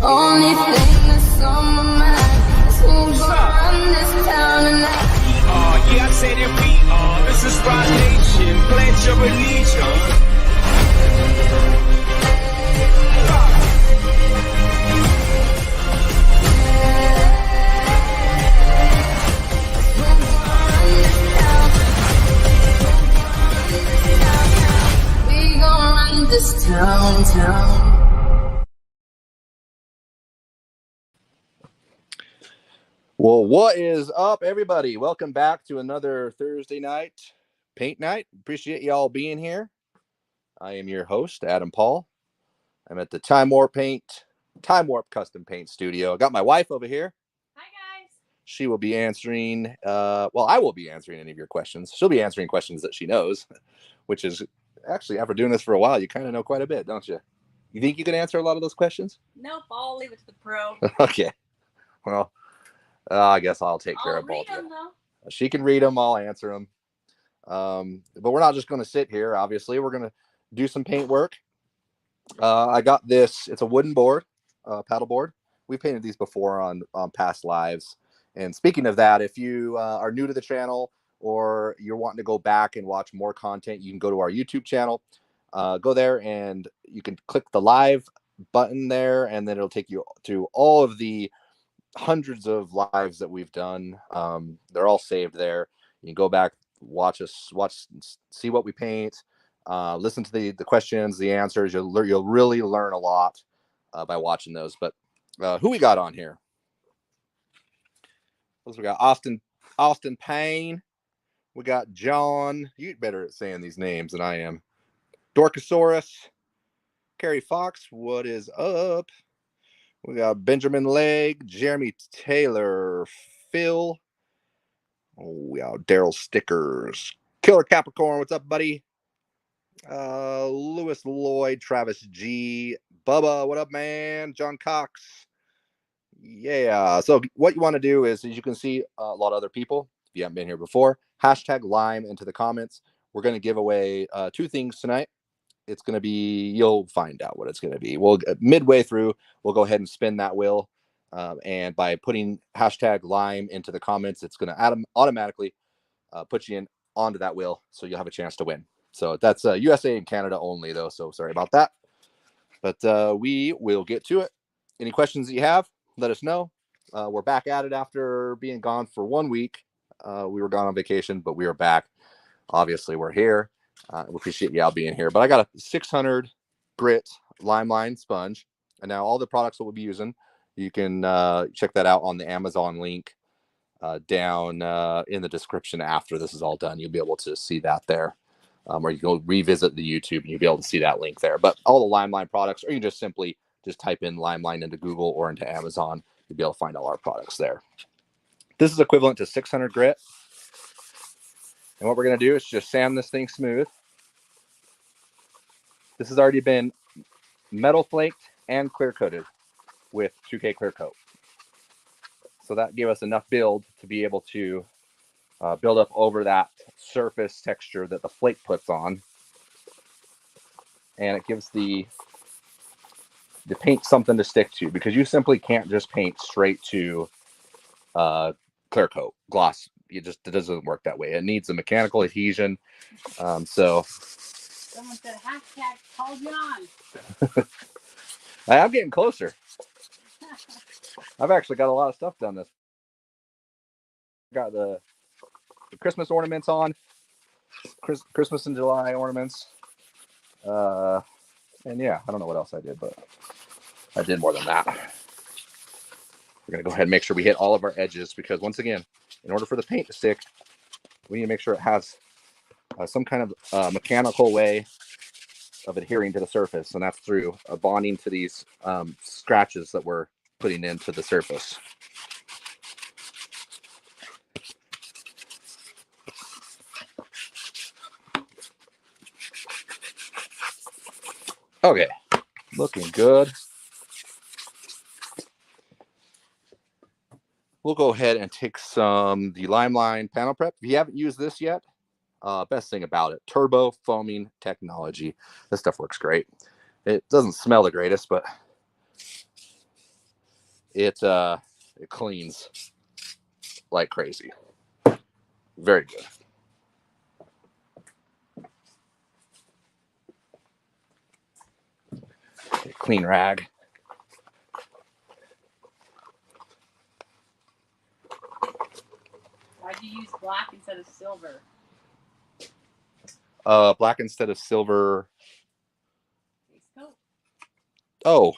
Only thing that's on my mind is who's gonna run this town tonight. Yeah, I said it, we are. This is Rock Nation. Pledge your allegiance. We gonna run this town. Well, what is up, everybody? Welcome back to another Thursday night paint night. Appreciate y'all being here. I am your host, Adam Paul. I'm at the Time Warp Custom Paint Studio. I got my wife over here. Hi, guys. She will be answering, I will be answering any of your questions. She'll be answering questions that she knows, which is actually, after doing this for a while, you kind of know quite a bit, don't you? You think you can answer a lot of those questions? Nope, I'll leave it to the pro. Okay. Well, I guess I'll take care of both of them. She can read them. I'll answer them. But we're not just going to sit here. Obviously, we're going to do some paint work. I got this. It's a wooden board, paddle board. We painted these before on past lives. And speaking of that, if you are new to the channel or you're wanting to go back and watch more content, you can go to our YouTube channel. Go there and you can click the live button there, and then it'll take you to all of the hundreds of lives that we've done. They're all saved there. You can go back, see what we paint, listen to the questions, the answers. You'll really learn a lot by watching those. But who we got on here? We got Austin Payne. We got John. You're better at saying these names than I am. Dorcosaurus. Carrie Fox. What is up? We got Benjamin Legg, Jeremy Taylor, Phil. We got Daryl Stickers, Killer Capricorn. What's up, buddy? Lewis Lloyd, Travis G, Bubba. What up, man? John Cox. Yeah. So what you want to do is, as you can see, a lot of other people, if you haven't been here before, hashtag Lime into the comments. We're going to give away two things tonight. It's going to be, you'll find out what it's going to be. We'll midway through, we'll go ahead and spin that wheel. And by putting hashtag Lime into the comments, it's going to automatically put you onto that wheel. So you'll have a chance to win. So that's USA and Canada only, though. So sorry about that. But we will get to it. Any questions that you have, let us know. We're back at it after being gone for 1 week. We were gone on vacation, but we are back. Obviously, we're here. We appreciate y'all being here. But I got a 600 grit line sponge. And now all the products that we'll be using, you can check that out on the Amazon link down in the description after this is all done. You'll be able to see that there. Or you can go revisit the YouTube and you'll be able to see that link there. But all the Limeline products, or you can just simply type in Limeline into Google or into Amazon. You'll be able to find all our products there. This is equivalent to 600 grit. And what we're going to do is just sand this thing smooth. This has already been metal flaked and clear coated with 2K clear coat. So that gave us enough build to be able to build up over that surface texture that the flake puts on. And it gives the paint something to stick to, because you simply can't just paint straight to clear coat gloss. It doesn't work that way. It needs a mechanical adhesion. So Someone said hashtag call John. I'm getting closer. I've actually got a lot of stuff done this. Got the Christmas ornaments on. Christmas in July ornaments. And yeah, I don't know what else I did, but I did more than that. We're going to go ahead and make sure we hit all of our edges, because once again, in order for the paint to stick, we need to make sure it has some kind of mechanical way of adhering to the surface, and that's through bonding to these scratches that we're putting into the surface. Okay, looking good. We'll go ahead and take the Limeline panel prep. If you haven't used this yet, best thing about it, turbo foaming technology. This stuff works great. It doesn't smell the greatest, but it cleans like crazy. Very good. Okay, clean rag. Why'd you use black instead of silver? Black instead of silver. Base coat. Oh,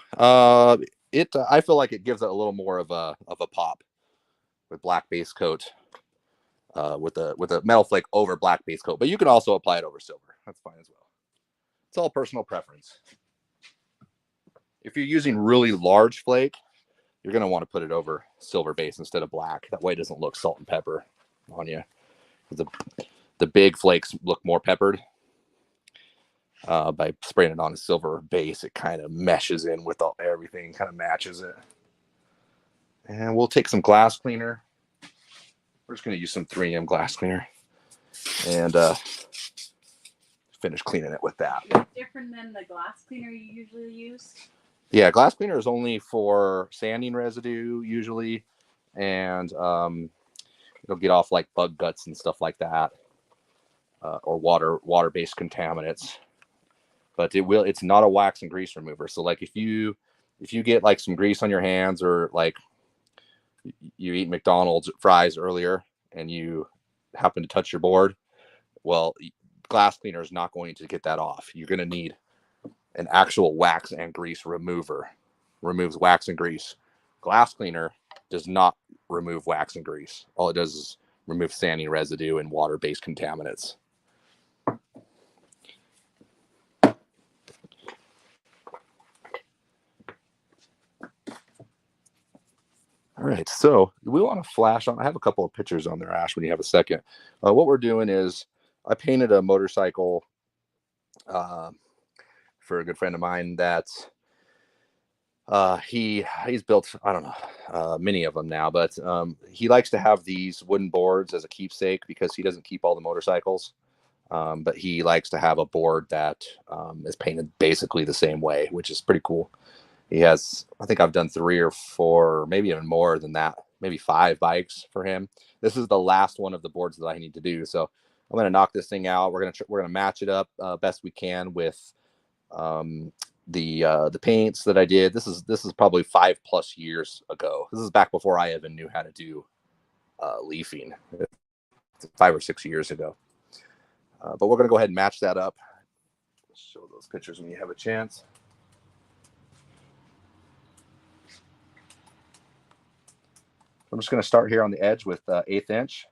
it. I feel like it gives it a little more of a pop with black base coat. With a metal flake over black base coat, but you can also apply it over silver. That's fine as well. It's all personal preference. If you're using really large flake, you're going to want to put it over silver base instead of black. That way it doesn't look salt and pepper on you. The big flakes look more peppered. By spraying it on a silver base, it kind of meshes in with everything, kind of matches it. And we'll take some glass cleaner. We're just going to use some 3M glass cleaner and finish cleaning it with that. Different than the glass cleaner you usually use? Yeah, glass cleaner is only for sanding residue usually, and it'll get off like bug guts and stuff like that, or water-based contaminants. But it's not a wax and grease remover. So like if you get like some grease on your hands, or like you eat McDonald's fries earlier and you happen to touch your board, well, glass cleaner is not going to get that off. You're going to need an actual wax and grease remover. Removes wax and grease. Glass cleaner does not remove wax and grease. All it does is remove sanding residue and water-based contaminants. All right, so we want to flash on. I have a couple of pictures on there, Ash, when you have a second. What we're doing is I painted a motorcycle for a good friend of mine that he's built, I don't know, many of them now, but he likes to have these wooden boards as a keepsake because he doesn't keep all the motorcycles. But he likes to have a board that is painted basically the same way, which is pretty cool. He has, I think I've done 3 or 4, maybe even more than that, maybe 5 bikes for him. This is the last one of the boards that I need to do. So I'm going to knock this thing out. We're going to match it up best we can with the paints that I did. This is probably 5+ years ago. This is back before I even knew how to do leafing. 5 or 6 years ago. But we're going to go ahead and match that up. Show those pictures when you have a chance. I'm just going to start here on the edge with 1/8 inch.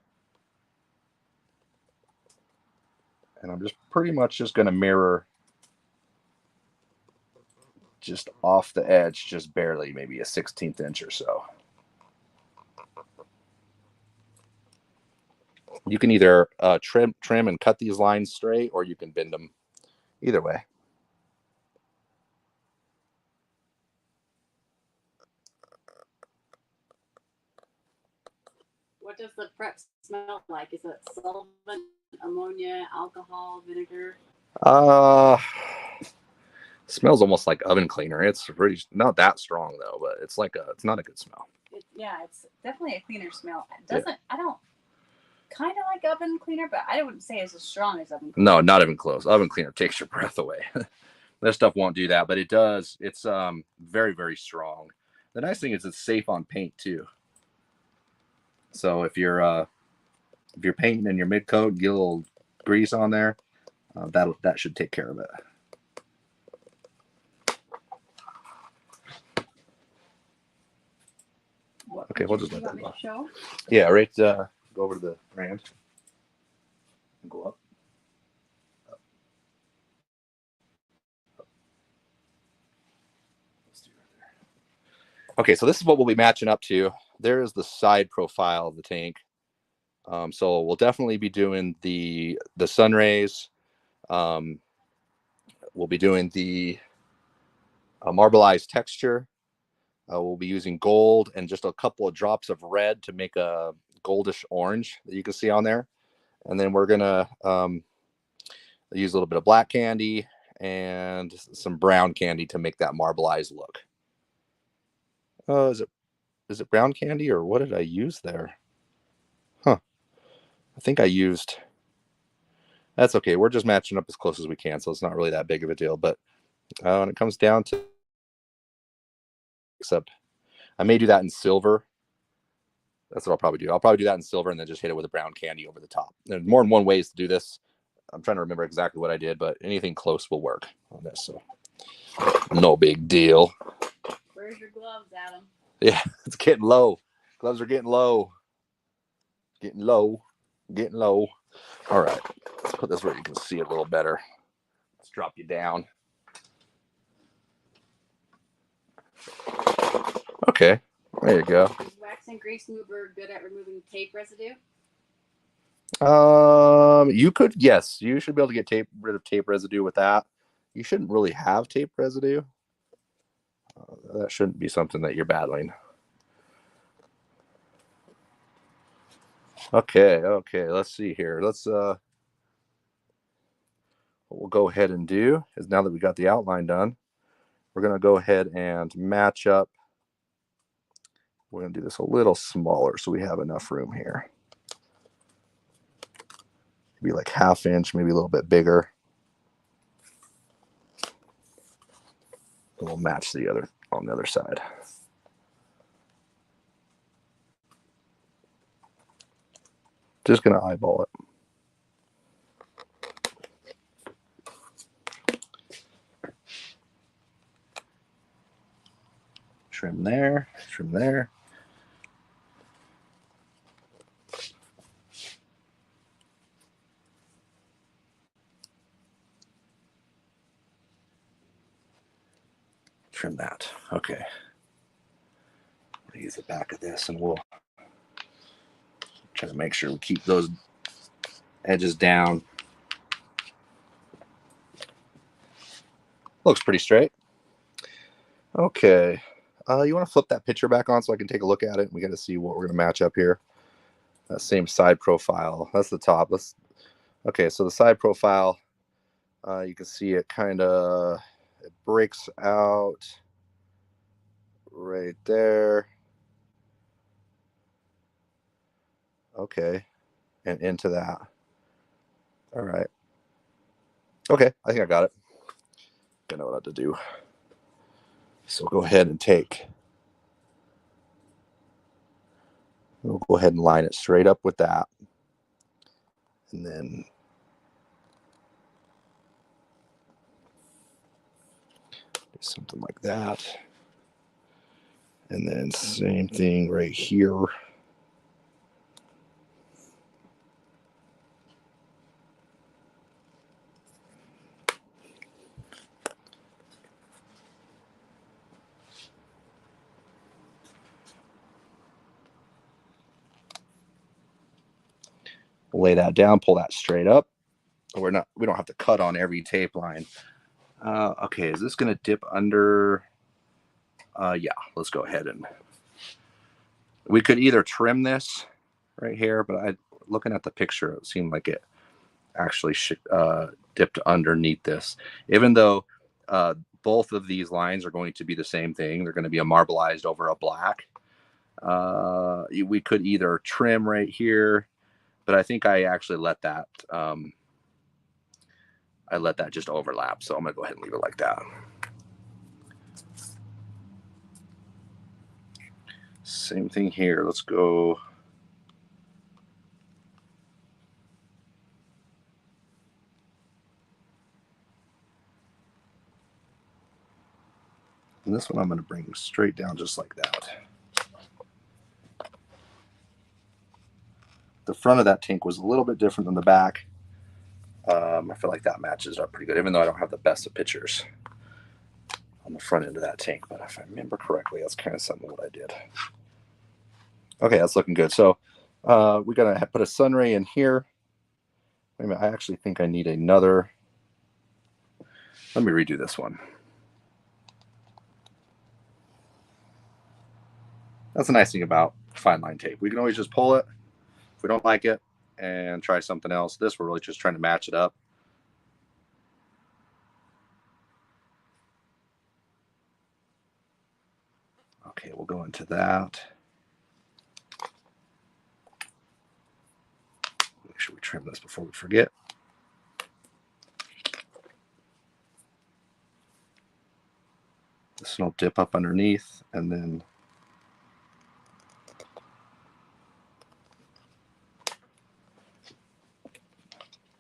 And I'm just pretty much just going to mirror just off the edge, just barely, maybe a 1/16 inch or so. You can either trim and cut these lines straight, or you can bend them. Either way. What does the prep smell like? Is it solvent, ammonia, alcohol, vinegar? Smells almost like oven cleaner. It's really not that strong though, but it's not a good smell. Yeah, it's definitely a cleaner smell. It doesn't. I don't. Kind of like oven cleaner, but I wouldn't say it's as strong as oven cleaner. No, not even close. Oven cleaner takes your breath away. This stuff won't do that, but it does. It's very, very strong. The nice thing is it's safe on paint too. So if you're painting in your mid coat, get a little grease on there, that should take care of it. Okay, we'll just let that go. Yeah, right. Go over to the brand and go up. Okay, so this is what we'll be matching up to. There is the side profile of the tank. So we'll definitely be doing the sun rays. We'll be doing the marbleized texture. We'll be using gold and just a couple of drops of red to make a goldish orange that you can see on there. And then we're gonna use a little bit of black candy and some brown candy to make that marbleized look. Is it is it brown candy or what did I use there? Huh. I think I used, that's okay. We're just matching up as close as we can, so it's not really that big of a deal. But when it comes down to, except I may do that in silver. That's what I'll probably do. I'll probably do that in silver and then just hit it with a brown candy over the top. There's more than one ways to do this. I'm trying to remember exactly what I did, but anything close will work on this. So no big deal. Where's your gloves, Adam? Yeah, it's getting low. Gloves are getting low. Getting low. Getting low. All right. Let's put this where you can see it a little better. Let's drop you down. Okay. There you go. Is wax and grease remover good at removing tape residue? You could, yes, you should be able to get rid of tape residue with that. You shouldn't really have tape residue. That shouldn't be something that you're battling. Okay, let's see here. What we'll go ahead and do is, now that we got the outline done, we're going to go ahead and match up. We're going to do this a little smaller so we have enough room here. Maybe like 1/2 inch, maybe a little bit bigger. And we'll match the other on the other side. Just going to eyeball it. Trim there, trim there. Trim that. Okay. I'll use the back of this and we'll try to make sure we keep those edges down. Looks pretty straight. Okay. You want to flip that picture back on so I can take a look at it? We got to see what we're going to match up here. That same side profile. That's the top. Okay, so the side profile, you can see it kind of, it breaks out right there. Okay, and into that. All right. Okay, I think I got it. I know what to do. So we'll go ahead and we'll go ahead and line it straight up with that. And then do something like that. And then same thing right here. Lay that down, pull that straight up. We don't have to cut on every tape line. Okay, is this going to dip under? Yeah, let's go ahead and we could either trim this right here, but looking at the picture, it seemed like it actually dipped underneath this. Even though both of these lines are going to be the same thing, they're going to be a marbleized over a black. We could either trim right here, but I think I actually let that just overlap. So I'm gonna go ahead and leave it like that. Same thing here. Let's go. And this one I'm going to bring straight down just like that. The front of that tank was a little bit different than the back. I feel like that matches up pretty good, even though I don't have the best of pictures on the front end of that tank. But if I remember correctly, that's kind of something what I did. Okay, that's looking good. So we're going to put a sunray in here. Wait a minute, I actually think I need another. Let me redo this one. That's the nice thing about fine line tape. We can always just pull it if we don't like it and try something else. This, we're really just trying to match it up. Okay, we'll go into that. sure we trim this before we forget. This will dip up underneath, and then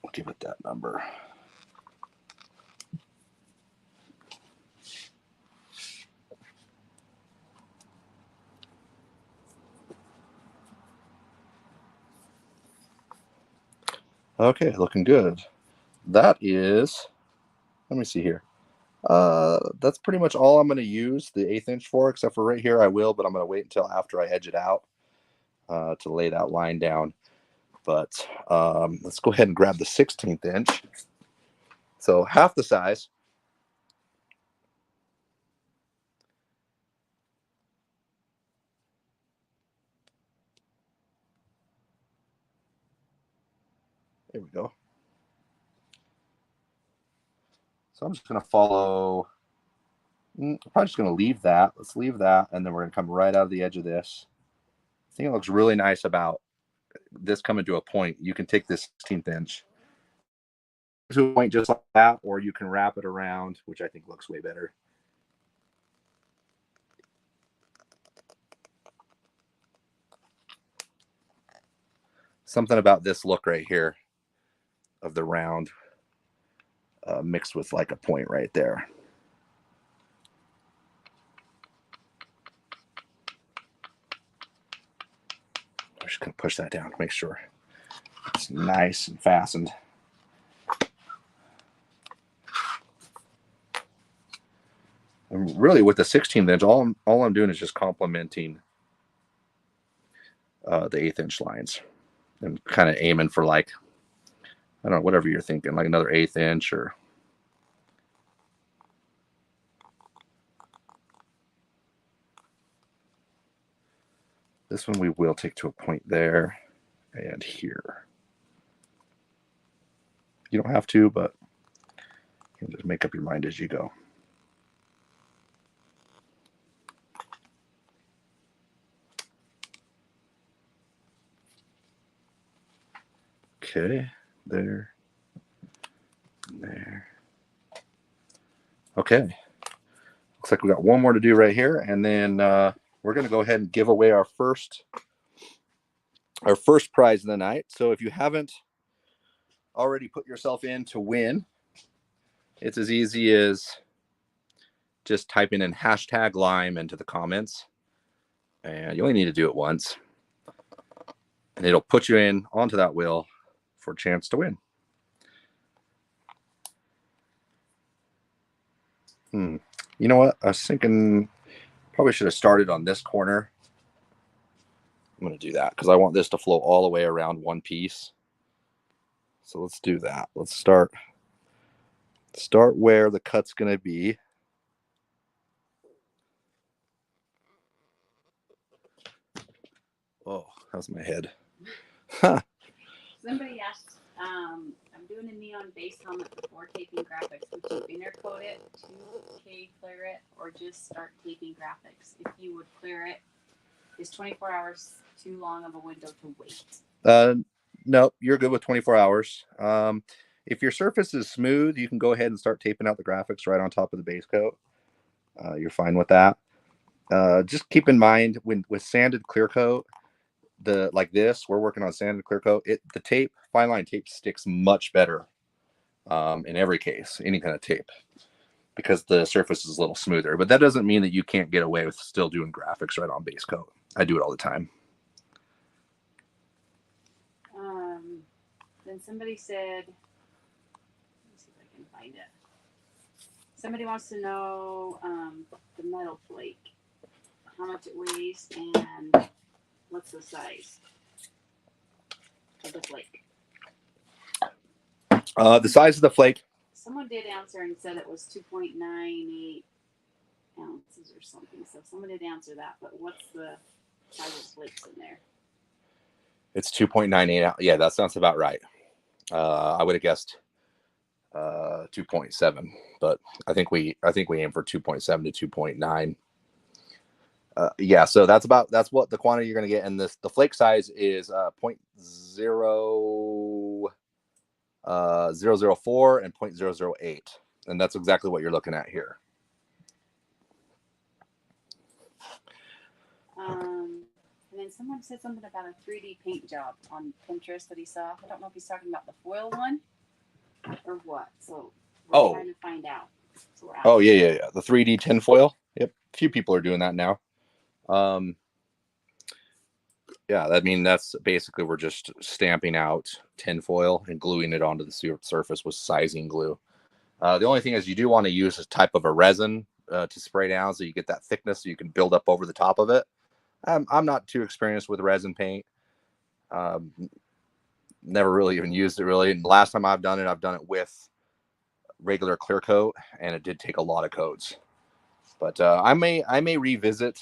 we'll give it that number. Okay, looking good. That is, let me see here. That's pretty much all I'm going to use the 1/8 inch for, except for right here I will, but I'm going to wait until after I edge it out to lay that line down. But let's go ahead and grab the 16th inch. So half the size. There we go. So I'm just going to follow. I'm probably just going to leave that. Let's leave that, and then we're going to come right out of the edge of this. I think it looks really nice about this coming to a point. You can take this 16th inch to a point just like that, or you can wrap it around, which I think looks way better. Something about this look right here of the round mixed with like a point right there. I'm just going to push that down to make sure it's nice and fastened. And really with the 16th inch, all I'm doing is just complementing the 1/8 inch lines and kind of aiming for, like, I don't know, whatever you're thinking, like another 1/8 inch or. This one we will take to a point there and here. You don't have to, but you can just make up your mind as you go. Okay, there, there. Okay, looks like we got one more to do right here, and then we're going to go ahead and give away our first prize of the night. So if you haven't already put yourself in to win, it's as easy as just typing in #lime into the comments, and you only need to do it once, and it'll put you in onto that wheel for a chance to win. You know what? I was thinking probably should have started on this corner. I'm going to do that because I want this to flow all the way around one piece. So let's do that. Let's start where the cut's going to be. Oh, how's my head? Huh. Somebody asked, I'm doing a neon base helmet before taping graphics. Would you inner coat it, 2K clear it, or just start taping graphics? If you would clear it, is 24 hours too long of a window to wait? No, you're good with 24 hours. If your surface is smooth, you can go ahead and start taping out the graphics right on top of the base coat. You're fine with that. Just keep in mind with sanded clear coat, like this, we're working on sanded clear coat. The tape, fine line tape, sticks much better in every case, any kind of tape, because the surface is a little smoother. But that doesn't mean that you can't get away with still doing graphics right on base coat. I do it all the time. Then somebody said, let me see if I can find it. Somebody wants to know the metal flake, how much it weighs, and what's the size of the flake. The size of the flake. Someone did answer and said it was 2.98 ounces or something. So someone did answer that, but what's the size of flakes in there? It's 2.98. Yeah, that sounds about right. I would have guessed 2.7, but I think we aim for 2.7 to 2.9. Yeah, so that's what the quantity you're going to get, and the flake size is 0.0 0.004 and 0.008. And that's exactly what you're looking at here. And then someone said something about a 3D paint job on Pinterest that he saw. I don't know if he's talking about the foil one or what. So we're trying to find out. So oh, yeah. The 3D tinfoil. Yep. A few people are doing that now. Yeah, I mean, that's basically we're just stamping out tinfoil and gluing it onto the surface with sizing glue. The only thing is you do want to use a type of a resin to spray down so you get that thickness so you can build up over the top of it. I'm not too experienced with resin paint. Never really even used it really. And the last time I've done it with regular clear coat, and it did take a lot of coats. But I may revisit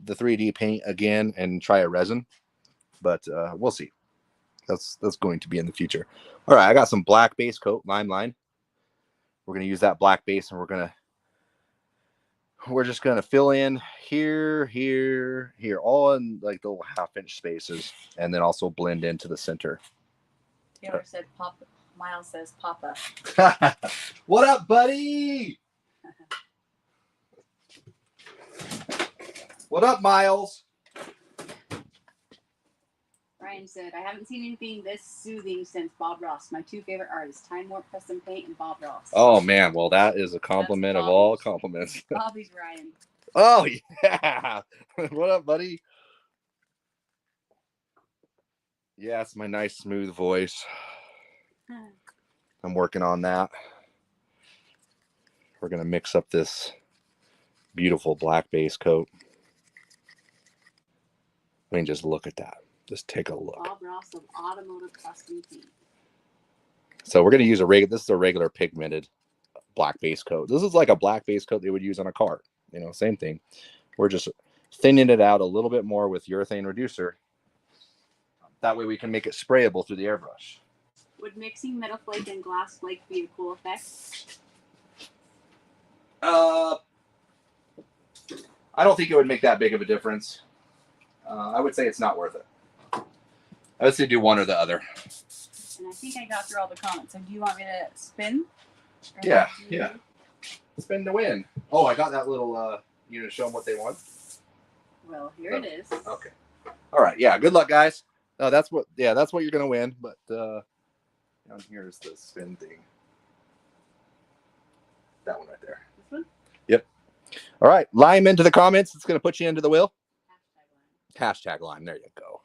the 3D paint again and try a resin, but we'll see. That's going to be in the future. All right, I got some black base coat, line. We're going to use that black base, and we're just going to fill in here, all in like the little 1/2-inch spaces, and then also blend into the center. Taylor said Papa. Miles says Papa. What up, buddy? What up, Miles? Ryan said, I haven't seen anything this soothing since Bob Ross. My 2 favorite artists, Time Warp Custom Paint and Bob Ross. Oh, man. Well, that is a compliment of all compliments. Bobby's Ryan. Oh, yeah. What up, buddy? Yeah, it's my nice, smooth voice. I'm working on that. We're going to mix up this beautiful black base coat. I mean, just look at that. Just take a look. Bob Ross of Automotive Custom Paint. So we're going to use this is a regular pigmented black base coat. This is like a black base coat they would use on a car. You know, same thing. We're just thinning it out a little bit more with urethane reducer. That way we can make it sprayable through the airbrush. Would mixing metal flake and glass flake be a cool effect? I don't think it would make that big of a difference. I would say it's not worth it. I would say do one or the other. And I think I got through all the comments. So do you want me to spin? Yeah. Spin to win. Oh, I got that little, you know, show them what they want. Well, here it is. Okay. All right. Yeah. Good luck, guys. That's what you're going to win. But down here is the spin thing. That one right there. This one? Yep. All right. Lime into the comments. It's going to put you into the wheel. Hashtag line. There you go.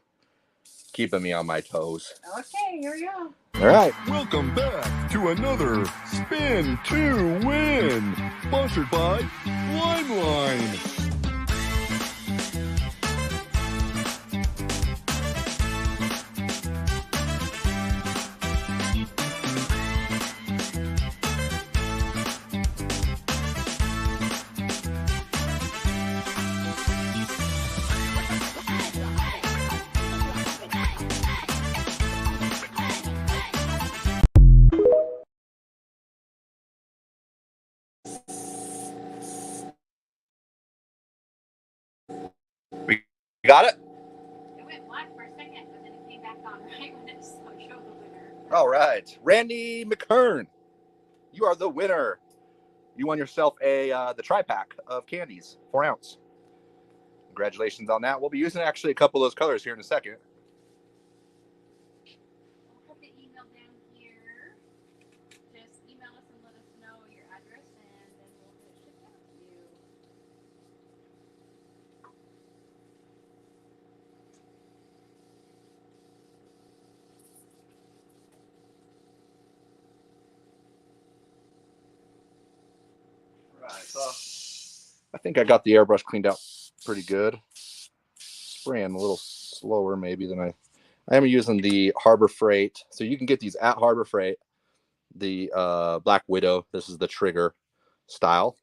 Keeping me on my toes. Okay, here we go. All right. Welcome back to another Spin to Win, sponsored by Line. Got it? It went black for a second, but then it came back on right when it showed the winner. All right. Randy McKern, you are the winner. You won yourself the tri-pack of candies, 4 ounce. Congratulations on that. We'll be using actually a couple of those colors here in a second. We'll put the email down here. Just email us and let us know your address, and then we'll get it shipped out to you. Right, so I think I got the airbrush cleaned out pretty good. Spraying a little slower maybe than I am using the Harbor Freight. So you can get these at Harbor Freight. The Black Widow. This is the trigger style.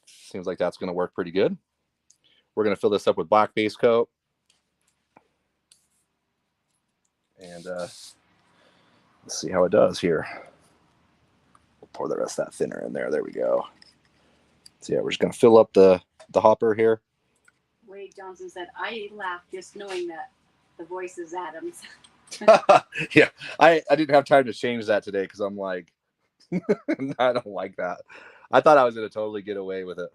Seems like that's going to work pretty good. We're going to fill this up with black base coat. And let's see how it does here. We'll pour the rest of that thinner in there. There we go. So yeah, we're just going to fill up the hopper here. Wade Johnson said, I laughed just knowing that the voice is Adam's. Yeah, I didn't have time to change that today because I'm like, I don't like that. I thought I was going to totally get away with it,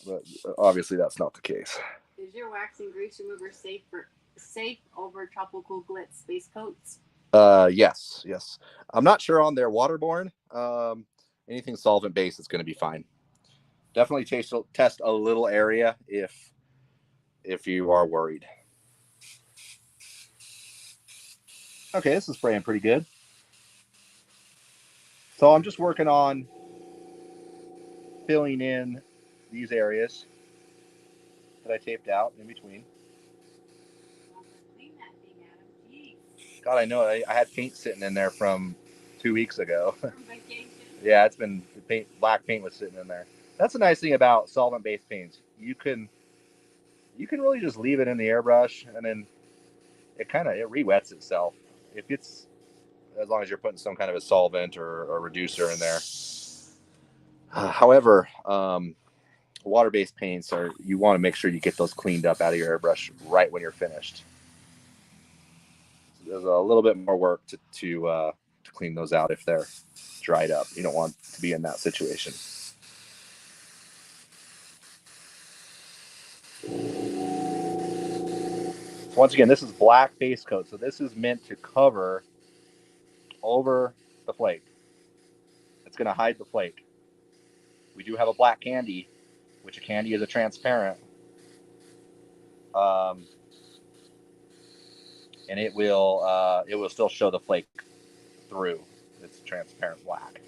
but obviously that's not the case. Is your waxing grease remover safe over tropical glitz base coats? Yes. I'm not sure on their waterborne. Anything solvent based is going to be fine. Definitely test a little area if you are worried. Okay, this is spraying pretty good. So I'm just working on filling in these areas that I taped out in between. Clean that thing, Adam. Jeez. God, I know. I had paint sitting in there from 2 weeks ago. From vacation. Yeah, it's been black paint was sitting in there. That's the nice thing about solvent-based paints. You can really just leave it in the airbrush, and then it re-wets itself. If it's, as long as you're putting some kind of a solvent or a reducer in there. However, water-based paints you want to make sure you get those cleaned up out of your airbrush right when you're finished. There's a little bit more work to clean those out if they're dried up. You don't want to be in that situation. Once again, this is black base coat, so this is meant to cover over the flake. It's going to hide the flake. We do have a black candy, which a candy is a transparent, and it will still show the flake through. It's transparent black.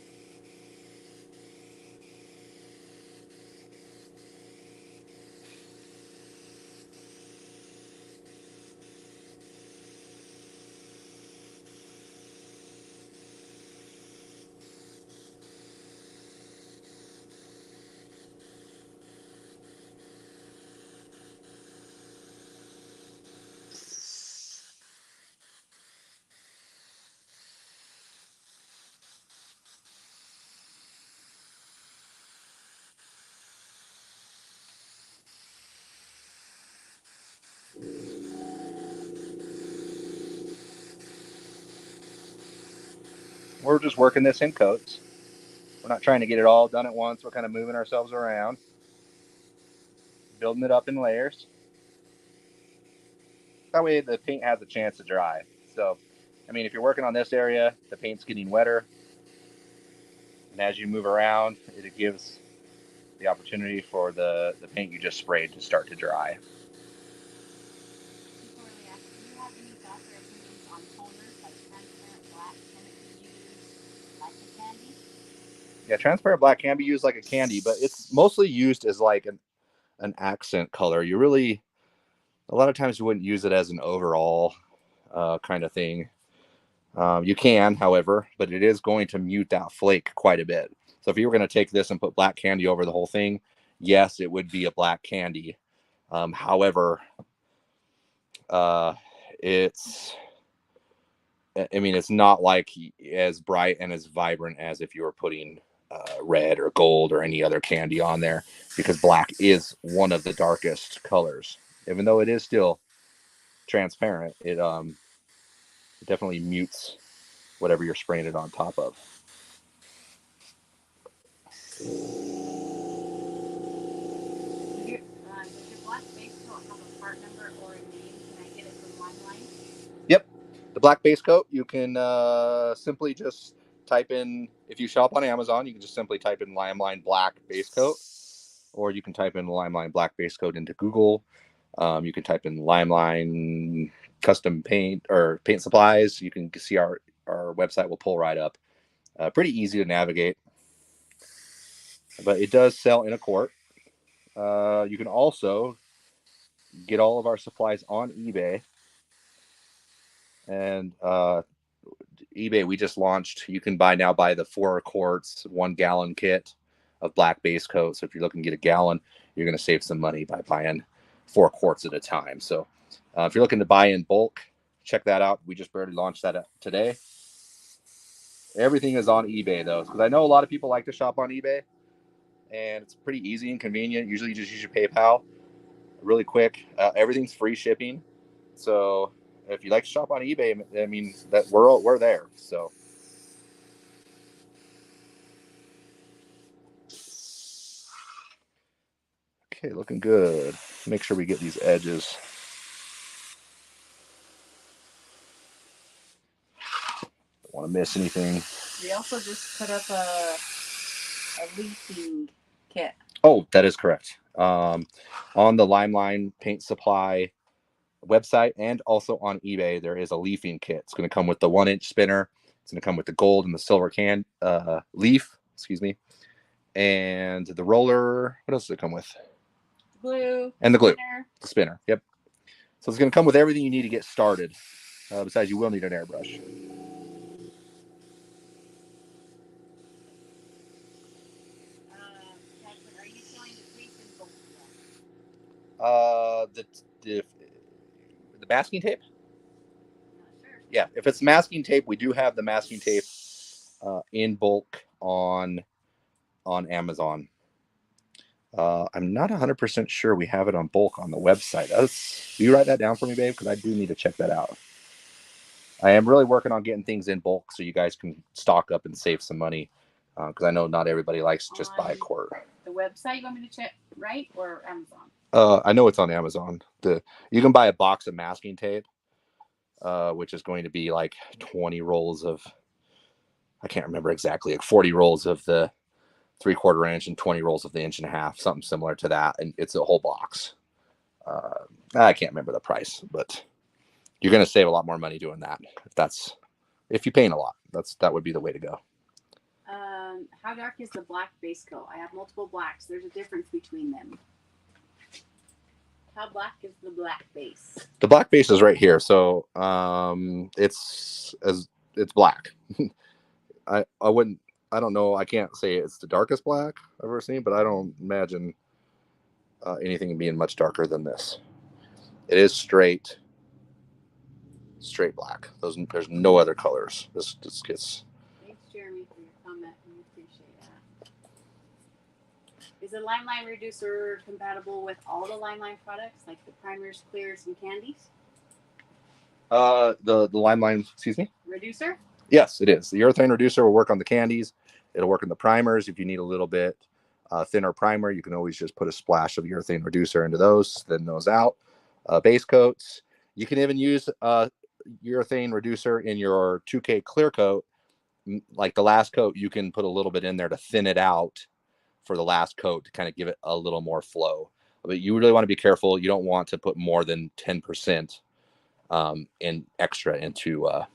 We're just working this in coats. We're not trying to get it all done at once. We're kind of moving ourselves around, building it up in layers. That way the paint has a chance to dry. So, I mean, if you're working on this area, the paint's getting wetter. And as you move around, it gives the opportunity for the paint you just sprayed to start to dry. Yeah, transparent black can be used like a candy, but it's mostly used as like an accent color. You really, a lot of times you wouldn't use it as an overall kind of thing. You can, however, but it is going to mute that flake quite a bit. So if you were going to take this and put black candy over the whole thing, yes, it would be a black candy. However, it's not like as bright and as vibrant as if you were putting red or gold or any other candy on there, because black is one of the darkest colors. Even though it is still transparent, it definitely mutes whatever you're spraying it on top of. Does your black base coat have a part number or a name? Can I get it from Limelight? Yep. The black base coat, you can simply just type in, if you shop on Amazon, you can just simply type in Limeline black base coat, or you can type in Limeline black base coat into Google. You can type in Limeline custom paint or paint supplies. You can see our website will pull right up. Pretty easy to navigate, but it does sell in a quart. You can also get all of our supplies on eBay. And eBay, we just launched. You can buy the 4 quarts, 1 gallon kit of black base coat. So if you're looking to get a gallon, you're going to save some money by buying 4 quarts at a time. So if you're looking to buy in bulk, check that out. We just barely launched that today. Everything is on eBay though, because I know a lot of people like to shop on eBay, and it's pretty easy and convenient. Usually you just use your PayPal, really quick. Everything's free shipping. So if you like to shop on eBay, I mean that we're there. So okay, looking good. Make sure we get these edges. Don't want to miss anything. We also just put up a leafing kit. Oh, that is correct. On the Limeline Paint Supply website and also on eBay, there is a leafing kit. It's going to come with the 1-inch spinner. It's going to come with the gold and the silver leaf, excuse me, and the roller. What else does it come with? Glue. And the glue. Spinner. The spinner. Yep. So it's going to come with everything you need to get started. Besides, you will need an airbrush. Patrick, are you showing the crease in both of them? The masking tape. Not sure. Yeah, if it's masking tape, we do have the masking tape in bulk on Amazon. I'm not 100% sure we have it on bulk on the website. Do you write that down for me, babe? Because I do need to check that out. I am really working on getting things in bulk so you guys can stock up and save some money. Because I know not everybody likes to just buy a quart. The website you want me to check, right? Or Amazon? I know it's on Amazon. You can buy a box of masking tape, which is going to be like 20 rolls of, I can't remember exactly, like 40 rolls of the 3/4 inch and 20 rolls of the 1.5 inch, something similar to that. And it's a whole box. I can't remember the price, but you're going to save a lot more money doing that. If you paint a lot, that would be the way to go. How dark is the black base coat? I have multiple blacks. There's a difference between them. How black is the black base? The black base is right here. So it's black. I don't know. I can't say it's the darkest black I've ever seen, but I don't imagine anything being much darker than this. It is straight black. There's no other colors. This gets. Thanks, Jeremy, for your comment. We appreciate that. Is the Limeline reducer compatible with all the Limeline products, like the primers, clears, and candies? The Limeline, excuse me? Reducer? Yes, it is. The urethane reducer will work on the candies. It'll work in the primers. If you need a little bit thinner primer, you can always just put a splash of urethane reducer into those, thin those out. Base coats. You can even use urethane reducer in your 2K clear coat. Like the last coat, you can put a little bit in there to thin it out for the last coat to kind of give it a little more flow. But you really want to be careful. You don't want to put more than 10% in extra into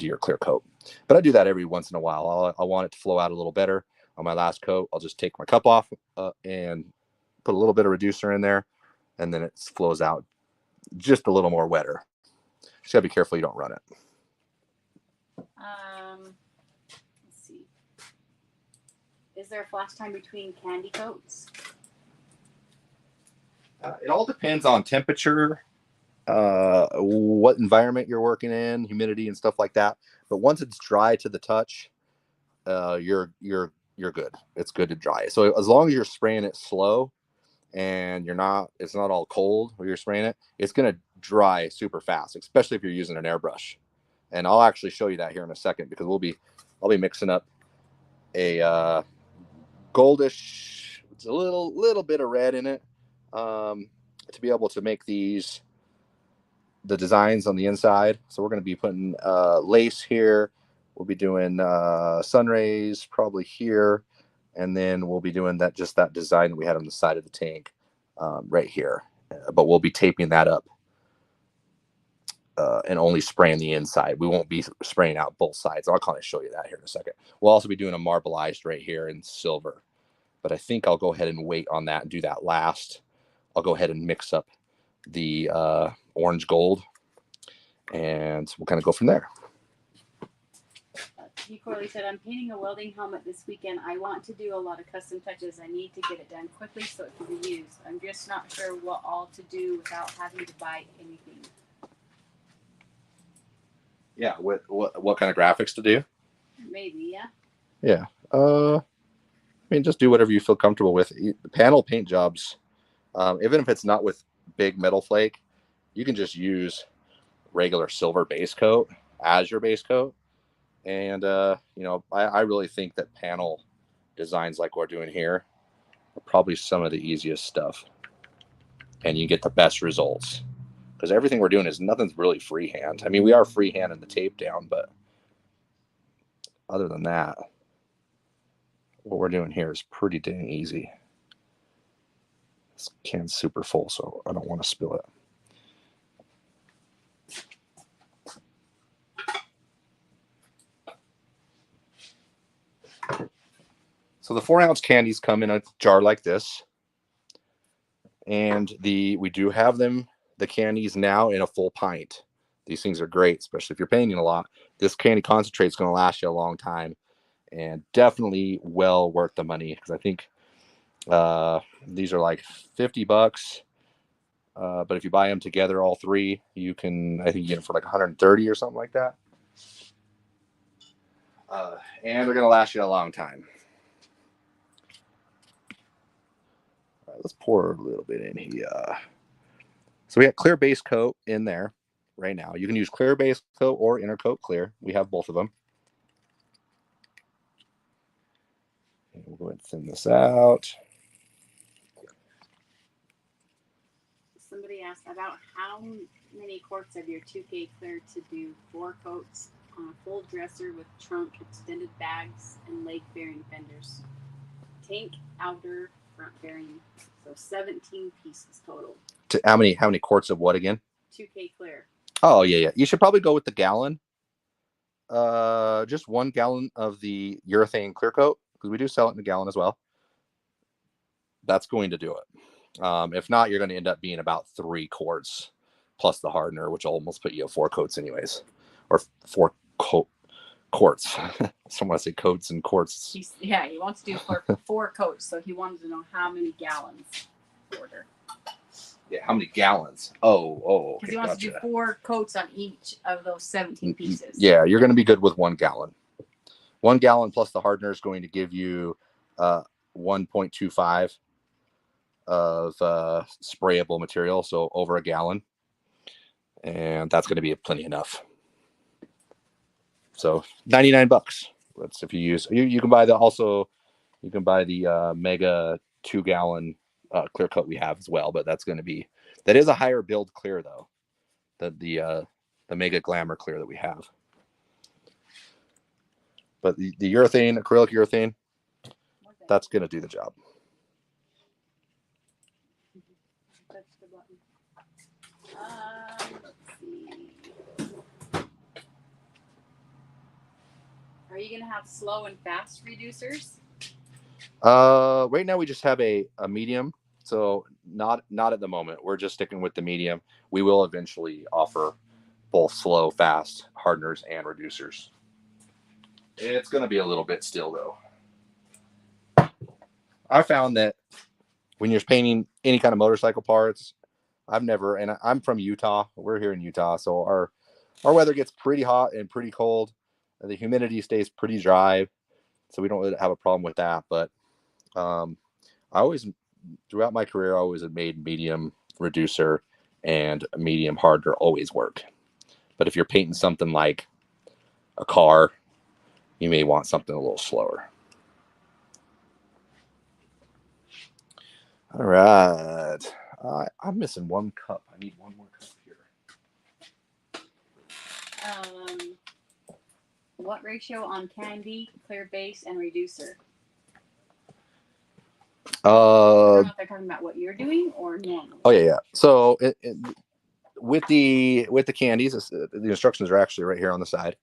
your clear coat. But I do that every once in a while. I want it to flow out a little better. On my last coat, I'll just take my cup off and put a little bit of reducer in there, and then it flows out just a little more wetter. Just gotta be careful you don't run it. Let's see. Is there a flash time between candy coats? It all depends on temperature, what environment you're working in, humidity and stuff like that. But once it's dry to the touch, you're good. It's good to dry. So as long as you're spraying it slow and it's not all cold where you're spraying it, it's going to dry super fast, especially if you're using an airbrush. And I'll actually show you that here in a second, because I'll be mixing up a goldish, it's a little bit of red in it, to be able to make the designs on the inside. So we're going to be putting lace here. We'll be doing sun rays probably here, and then we'll be doing that design that we had on the side of the tank right here. But we'll be taping that up and only spraying the inside. We won't be spraying out both sides. I'll kind of show you that here in a second. We'll also be doing a marbleized right here in silver, but I think I'll go ahead and wait on that and do that last. I'll go ahead and mix up the orange gold, and we'll kind of go from there. Corley said, I'm painting a welding helmet this weekend. I want to do a lot of custom touches. I need to get it done quickly so it can be used. I'm just not sure what all to do without having to buy anything. Yeah, what kind of graphics to do? Maybe, yeah. Yeah. I mean, just do whatever you feel comfortable with. Panel paint jobs, even if it's not with big metal flake, you can just use regular silver base coat as your base coat. And, you know, I really think that panel designs like we're doing here are probably some of the easiest stuff. And you get the best results. Because everything we're doing is nothing's really freehand. I mean, we are freehand in the tape down, but other than that, what we're doing here is pretty dang easy. This can's super full, so I don't want to spill it. So the 4-ounce candies come in a jar like this. And we do have them, the candies now in a full pint. These things are great, especially if you're painting a lot. This candy concentrate is going to last you a long time, and definitely well worth the money, because I think these are like $50. But if you buy them together, all three, I think you get them for like 130 or something like that. And they're going to last you a long time. All right, let's pour a little bit in here. So we got clear base coat in there right now. You can use clear base coat or inner coat clear. We have both of them. And we'll go ahead and thin this out. Somebody asked about how many quarts of your 2K clear to do 4 coats on a full dresser with trunk, extended bags, and leg bearing fenders. Tank, outer, front bearing. So 17 pieces total. How many quarts of what again? 2K clear. Oh, yeah. You should probably go with the gallon. Just 1 gallon of the urethane clear coat, because we do sell it in a gallon as well. That's going to do it. If not, you're going to end up being about 3 quarts plus the hardener, which will almost put you at 4 coats anyways, or 4 quarts. Someone say coats and quarts. He wants to do 4 coats, so he wanted to know how many gallons order. Yeah, how many gallons? Oh, okay. Because he wants to do 4 coats on each of those 17 pieces. Yeah, you're going to be good with 1 gallon. 1 gallon plus the hardener is going to give you 1.25 of sprayable material, so over a gallon, and that's going to be plenty enough. So $99. That's if you use. You can buy the Mega 2-gallon clear coat we have as well, but that is a higher build clear though. The Mega Glamour clear that we have. But the urethane, acrylic urethane, that's going to do the job. Let's see. Are you going to have slow and fast reducers? Right now we just have a medium, so not at the moment. We're just sticking with the medium. We will eventually offer both slow, fast hardeners and reducers. It's going to be a little bit still though. I found that when you're painting any kind of motorcycle parts, I'm from Utah. We're here in Utah, so our weather gets pretty hot and pretty cold. The humidity stays pretty dry, so we don't really have a problem with that. But throughout my career, I always have made medium reducer and medium hardener always work. But if you're painting something like a car, you may want something a little slower. All right. I'm missing 1 cup. I need 1 more cup here. What ratio on candy, clear base, and reducer? I don't know if they're talking about what you're doing or normal. Oh yeah. So with the candies, the instructions are actually right here on the side.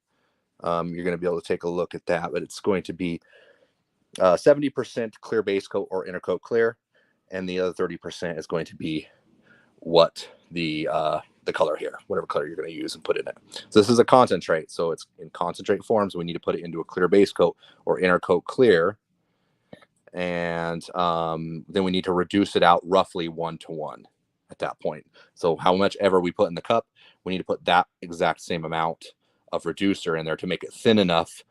You're going to be able to take a look at that, but it's going to be 70% clear base coat or inner coat clear, and the other 30% is going to be what the color here, whatever color you're going to use and put in it. So this is a concentrate, so it's in concentrate form, so we need to put it into a clear base coat or inner coat clear, and then we need to reduce it out roughly 1-to-1 at that point. So how much ever we put in the cup, we need to put that exact same amount of reducer in there to make it thin enough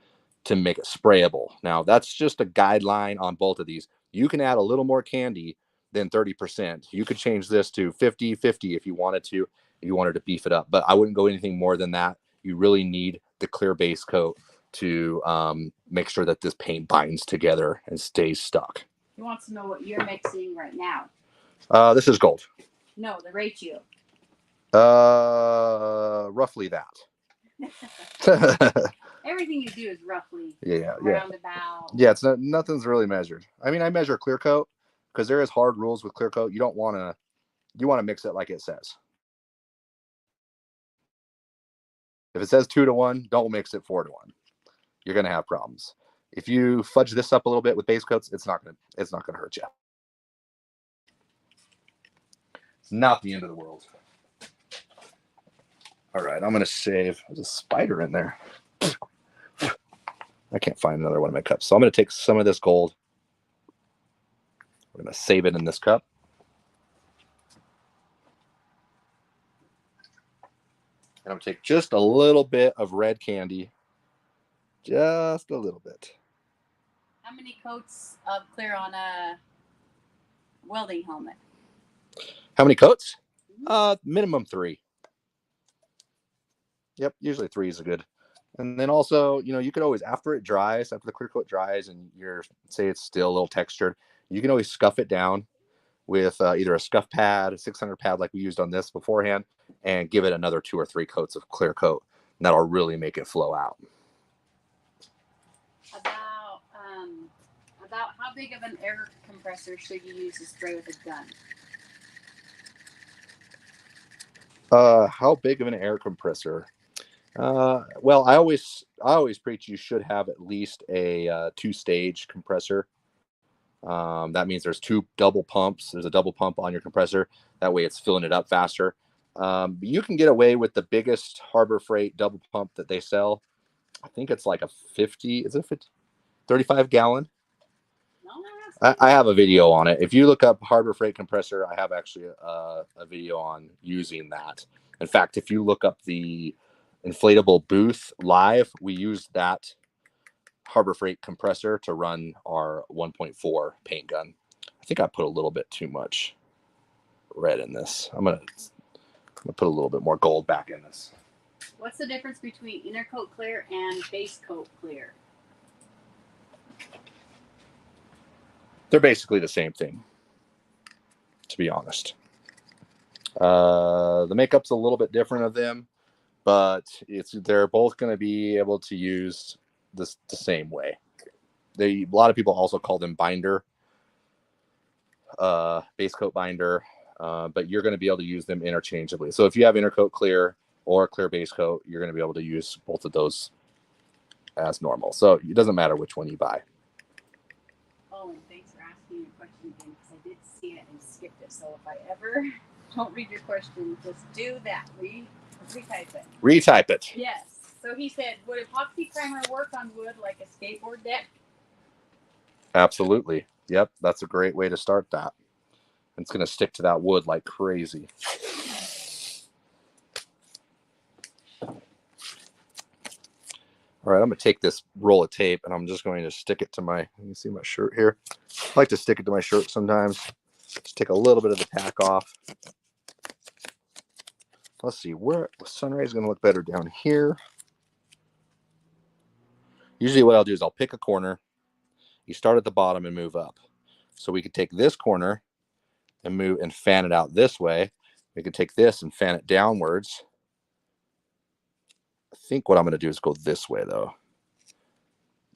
to make it sprayable. Now that's just a guideline on both of these. You can add a little more candy than 30%. You could change this to 50-50 if you wanted to, if you wanted to beef it up. But I wouldn't go anything more than that. You really need the clear base coat to make sure that this paint binds together and stays stuck. He wants to know what you're mixing right now. This is gold. No, the ratio. Roughly that. Everything you do is roughly roundabout. Yeah, it's not, nothing's really measured. I mean, I measure clear coat because there is hard rules with clear coat. You don't want to, you want to mix it like it says. If it says 2-to-1, don't mix it 4-to-1. You're going to have problems. If you fudge this up a little bit with base coats, it's not going to hurt you. It's not the end of the world. All right, I'm going to save. There's a spider in there. I can't find another one of my cups. So I'm going to take some of this gold. We're going to save it in this cup. And I'm going to take just a little bit of red candy. Just a little bit. How many coats of clear on a welding helmet? How many coats? Minimum 3. Yep, usually 3 is good. And then also, you know, you could always, after it dries, after the clear coat dries and you're, say it's still a little textured, you can always scuff it down with either a scuff pad, a 600 pad like we used on this beforehand, and give it another 2 or 3 coats of clear coat. And that'll really make it flow out. About how big of an air compressor should you use to spray with a gun? How big of an air compressor? Well, I always preach you should have at least a 2-stage compressor. That means there's 2 double pumps. There's a double pump on your compressor. That way it's filling it up faster. You can get away with the biggest Harbor Freight double pump that they sell. I think it's like a 50, is it 50, 35 gallon? I have a video on it. If you look up Harbor Freight compressor, I have actually a video on using that. In fact, if you look up the inflatable booth live, we used that Harbor Freight compressor to run our 1.4 paint gun. I think I put a little bit too much red in this. I'm gonna put a little bit more gold back in this. What's the difference between inner coat clear and base coat clear? They're basically the same thing, to be honest. The makeup's a little bit different of them, but they're both going to be able to use this the same way. A lot of people also call them binder, base coat binder, but you're going to be able to use them interchangeably. So if you have inner coat clear or clear base coat, you're going to be able to use both of those as normal. So it doesn't matter which one you buy. Oh, and thanks for asking your question again, because I did see it and skipped it. So if I ever don't read your question, just do that. Retype it. Retype it. Yes. So he said, would epoxy primer work on wood like a skateboard deck? Absolutely. Yep, that's a great way to start that. It's going to stick to that wood like crazy. All right, I'm going to take this roll of tape and I'm just going to stick it to my, you can see my shirt here. I like to stick it to my shirt sometimes. Just take a little bit of the tack off. Let's see, where the sun ray is going to look better down here. Usually what I'll do is I'll pick a corner. You start at the bottom and move up. So we could take this corner and move and fan it out this way. We could take this and fan it downwards. I think what I'm going to do is go this way though.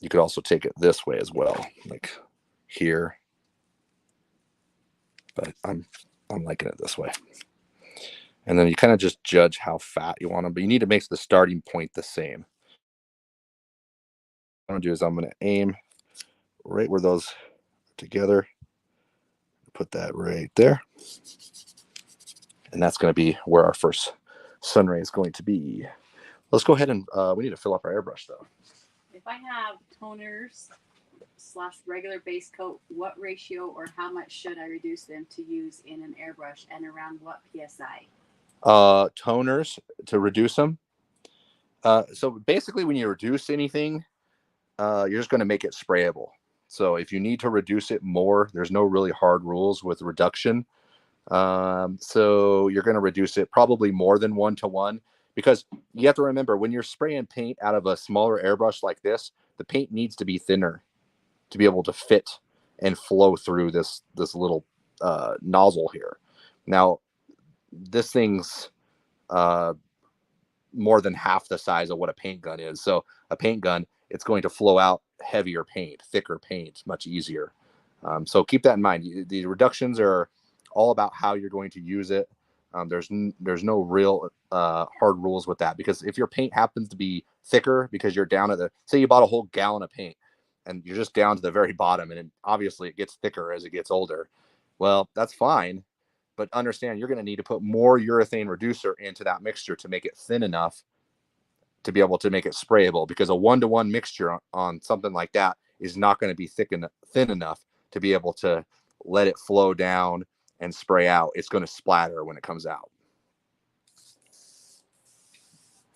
You could also take it this way as well, like here. But I'm liking it this way. And then you kind of just judge how fat you want them, but you need to make the starting point the same. What I'm going to do is I'm going to aim right where those are together. Put that right there. And that's going to be where our first sun ray is going to be. Let's go ahead and we need to fill up our airbrush though. If I have toners / regular base coat, what ratio or how much should I reduce them to use in an airbrush and around what PSI? Toners to reduce them. So basically when you reduce anything, you're just going to make it sprayable. So if you need to reduce it more, there's no really hard rules with reduction. So you're going to reduce it probably more than 1-to-1, because you have to remember, when you're spraying paint out of a smaller airbrush like this, the paint needs to be thinner to be able to fit and flow through this little nozzle here. Now, this thing's more than half the size of what a paint gun is. So a paint gun, it's going to flow out heavier paint, thicker paint, much easier. So keep that in mind. The reductions are all about how you're going to use it. There's no real hard rules with that, because if your paint happens to be thicker because you're down at the, say you bought a whole gallon of paint and you're just down to the very bottom, and obviously it gets thicker as it gets older, well, that's fine. But understand, you're going to need to put more urethane reducer into that mixture to make it thin enough to be able to make it sprayable, because a 1-to-1 mixture on something like that is not going to be thin enough to be able to let it flow down and spray out. It's going to splatter when it comes out.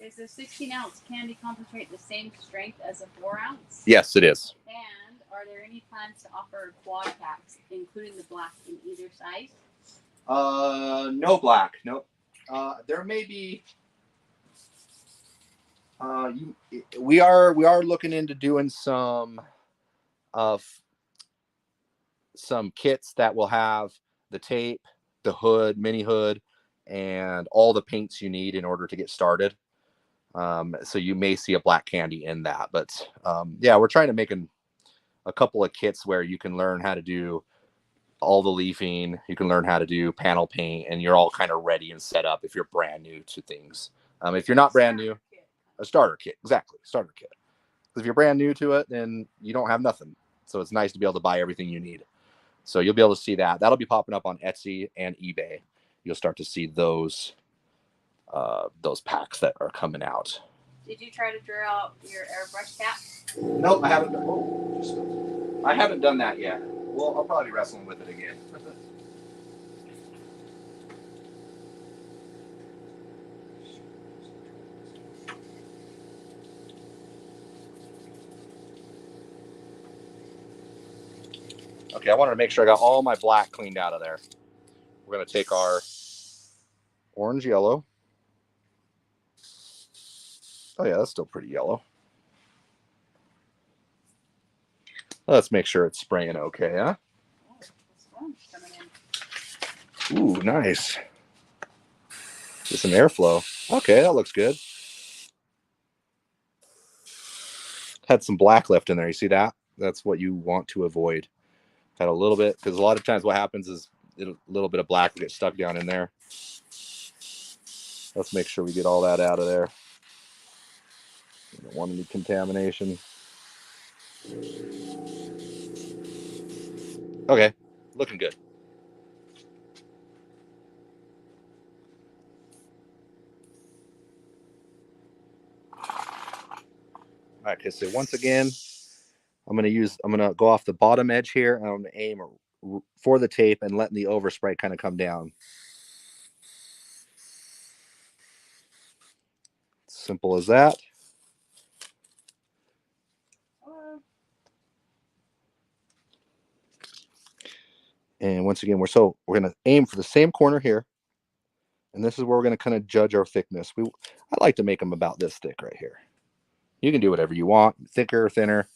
Is the 16-ounce candy concentrate the same strength as a 4-ounce? Yes, it is. And are there any plans to offer quad packs, including the black in either size? No black. Nope. There may be. We are looking into doing some kits that will have the tape, the hood, mini hood, and all the paints you need in order to get started. So you may see a black candy in that, but yeah, we're trying to make a couple of kits where you can learn how to do all the leafing, you can learn how to do panel paint, and you're all kind of ready and set up if you're brand new to things. If you're not brand new, a starter kit, exactly, starter kit. If you're brand new to it, then you don't have nothing. So it's nice to be able to buy everything you need. So you'll be able to see that. That'll be popping up on Etsy and eBay. You'll start to see those packs that are coming out. Did you try to draw out your airbrush cap? Nope, I haven't. I haven't done that yet. Well, I'll probably be wrestling with it again. Okay, I wanted to make sure I got all my black cleaned out of there. We're going to take our orange yellow. Oh yeah, that's still pretty yellow. Let's make sure it's spraying okay, huh? Ooh, nice. Get some airflow. Okay, that looks good. Had some black left in there. You see that? That's what you want to avoid. Had a little bit, because a lot of times what happens is a little bit of black will get stuck down in there. Let's make sure we get all that out of there. We don't want any contamination. Okay, looking good. All right, okay, so once again, I'm gonna go off the bottom edge here, and I'm gonna aim for the tape and letting the overspray kind of come down. Simple as that. And once again, we're going to aim for the same corner here. And this is where we're going to kind of judge our thickness. I like to make them about this thick right here. You can do whatever you want, thicker, thinner.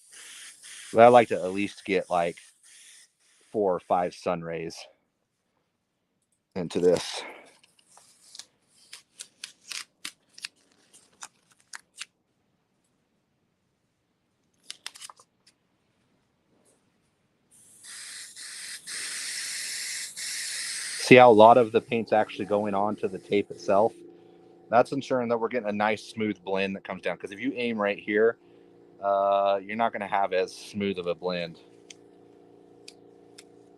But I like to at least get like 4 or 5 sun rays into this. See how a lot of the paint's actually going on to the tape itself? That's ensuring that we're getting a nice smooth blend that comes down. Because if you aim right here, you're not going to have as smooth of a blend.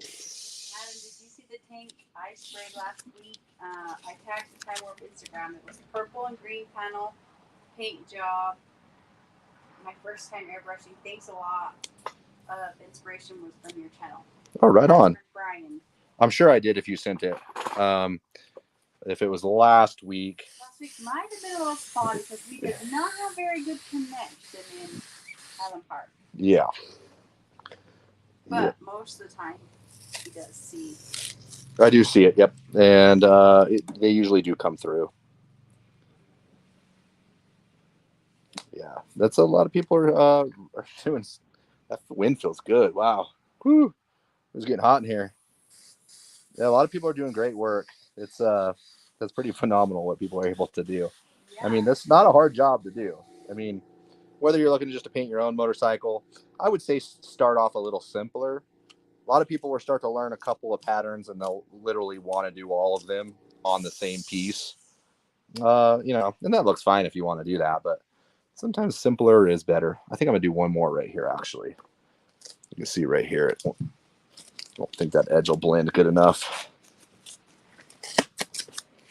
Adam, did you see the tank I sprayed last week? I tagged the Time Warp Instagram. It was purple and green panel, paint job. My first time airbrushing. Thanks a lot. The inspiration was from your channel. Oh, right on. Brian. I'm sure I did if you sent it. If it was last week. Last week might have been a little spotty because we did not have very good connection in Allen Park. Yeah. But most of the time, he does see I do see it. Yep, and they usually do come through. Yeah, that's a lot of people are doing. That wind feels good. Wow, whew, it's getting hot in here. Yeah, a lot of people are doing great work. It's that's pretty phenomenal what people are able to do. Yeah. I mean, that's not a hard job to do. I mean, whether you're looking just to paint your own motorcycle, I would say start off a little simpler. A lot of people will start to learn a couple of patterns and they'll literally want to do all of them on the same piece. You know, and that looks fine if you want to do that, but sometimes simpler is better. I think I'm gonna do one more right here. Actually, you can see right here. I don't think that edge will blend good enough.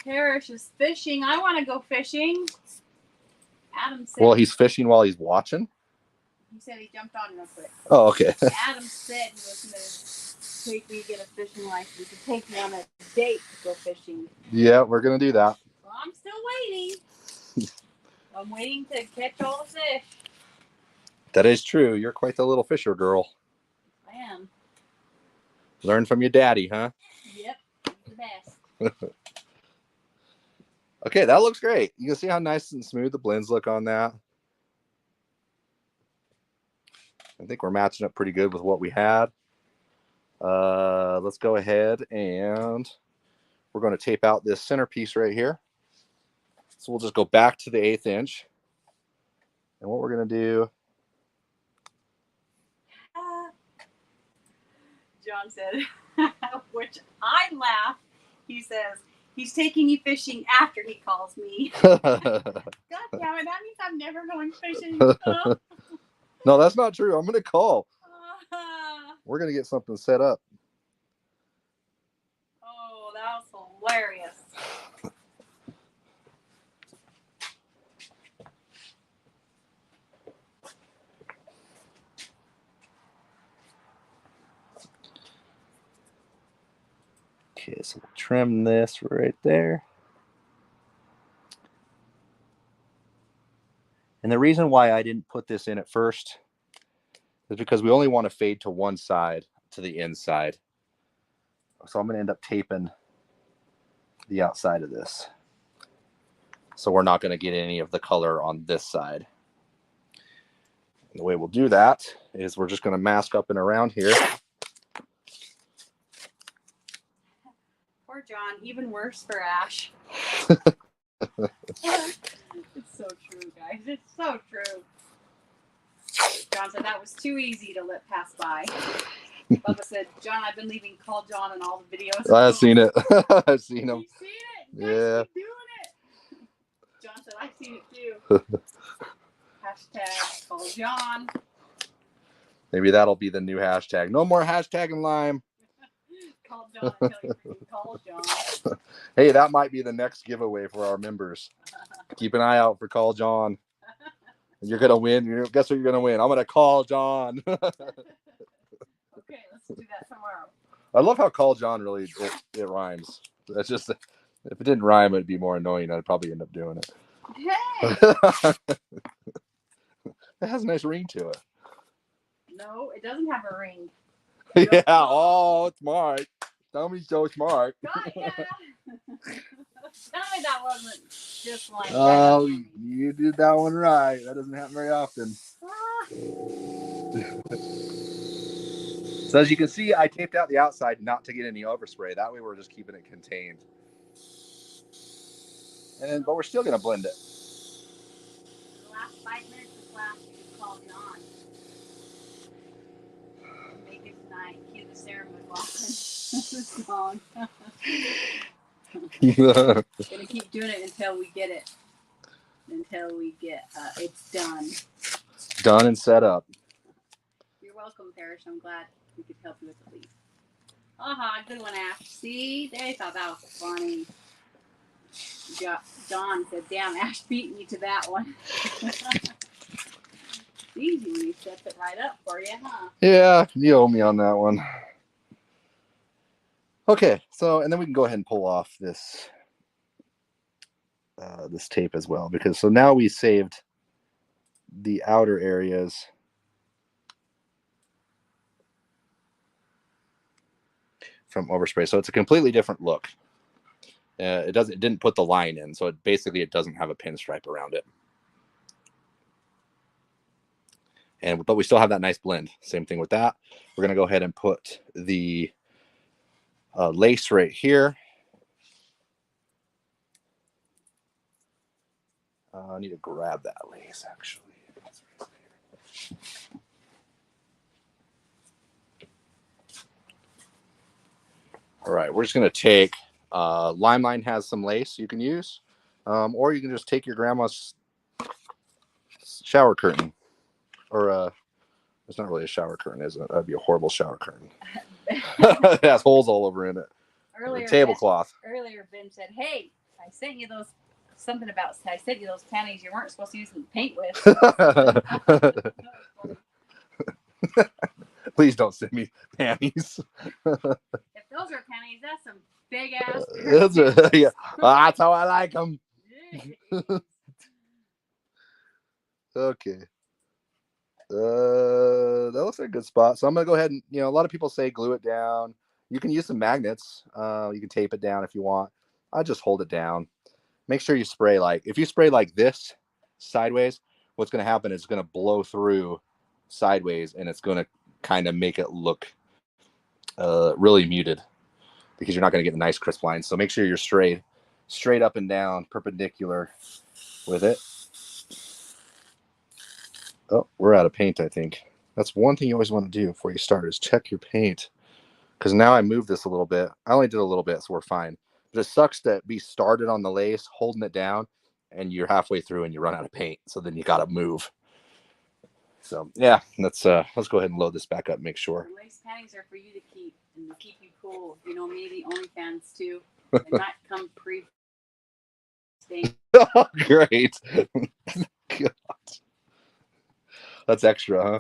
Parrish is fishing. I want to go fishing. Adam said. Well, he's fishing while he's watching. He said he jumped on real quick. Oh, okay. Adam said he was going to take me to get a fishing license and take me on a date to go fishing. Yeah, we're gonna do that. Well, I'm still waiting. I'm waiting to catch all the fish. That is true. You're quite the little fisher girl. I am. Learn from your daddy, huh? Yep, he's the best. Okay, that looks great. You can see how nice and smooth the blends look on that. I think we're matching up pretty good with what we had. Let's go ahead and we're going to tape out this centerpiece right here. So we'll just go back to the 1/8 inch. And what we're going to do. John said, which I laughed. He says, he's taking you fishing after he calls me. God damn it, that means I'm never going fishing. No, that's not true. I'm going to call. We're going to get something set up. Oh, that was hilarious. Okay, so we'll trim this right there. And the reason why I didn't put this in at first is because we only want to fade to one side, to the inside. So I'm going to end up taping the outside of this. So we're not going to get any of the color on this side. And the way we'll do that is we're just going to mask up and around here. Poor John, even worse for Ash. It's so true, guys. It's so true. John said that was too easy to let pass by. Bubba said, John, I've been leaving Call John in all the videos. I've seen it. I've seen them. You've seen it? You Yeah. guys keep doing it. John said, I've seen it too. Hashtag Call John. Maybe that'll be the new hashtag. No more hashtagging Lime. Call John until you freaking call John. Hey, that might be the next giveaway for our members. Keep an eye out for Call John. You're going to win. Guess what you're going to win? I'm going to call John. Okay, let's do that tomorrow. I love how Call John really, it rhymes. That's just, if it didn't rhyme, it'd be more annoying. I'd probably end up doing it. Hey! It has a nice ring to it. No, it doesn't have a ring. Yeah. Oh, it's smart. Tell me so smart. Got ya! Tell me that wasn't just like Oh, that. you did that one right. That doesn't happen very often. Ah. So as you can see, I taped out the outside not to get any overspray. That way we're just keeping it contained. But we're still going to blend it. The last 5 minutes of class, you can call John. Make it tonight. Cue the Sarah McLaughlin song. Gonna keep doing it until we get it. Until we get it's done. Done and set up. You're welcome, Parrish. I'm glad we could help you with the lead. Aha, good one, Ash. See, they thought that was funny. Don said, damn, Ash beat me to that one. It's easy when he sets it right up for you, huh? Yeah, you owe me on that one. Okay, so, and then we can go ahead and pull off this this tape as well, because so now we saved the outer areas. from overspray. So it's a completely different look. It didn't put the line in, so it doesn't have a pinstripe around it. But we still have that nice blend. Same thing with that. We're gonna go ahead and put the lace right here. I need to grab that lace actually. All right, we're just gonna take Limelight has some lace you can use, or you can just take your grandma's shower curtain, or it's not really a shower curtain, is it? That'd be a horrible shower curtain. It has holes all over in it. Earlier, tablecloth. Earlier, Ben said, "Hey, I sent you those panties you weren't supposed to use some paint with." Please don't send me panties. If those are panties, that's some big ass. Yeah, that's how I like them. Okay. That looks like a good spot. So I'm gonna go ahead and, a lot of people say glue it down. You can use some magnets. You can tape it down if you want. I just hold it down. Make sure you spray if you spray like this sideways, what's gonna happen is it's gonna blow through sideways, and it's gonna kind of make it look really muted because you're not gonna get the nice crisp lines. So make sure you're straight up and down, perpendicular with it. Oh, we're out of paint, I think. That's one thing you always want to do before you start is check your paint. Because now I moved this a little bit. I only did a little bit, so we're fine. But it sucks to be started on the lace, holding it down, and you're halfway through and you run out of paint. So then you got to move. So, yeah, let's go ahead and load this back up and make sure. The lace panties are for you to keep and to keep you cool. Maybe OnlyFans too. They might come pre-stained. Oh, great. God. That's extra, huh?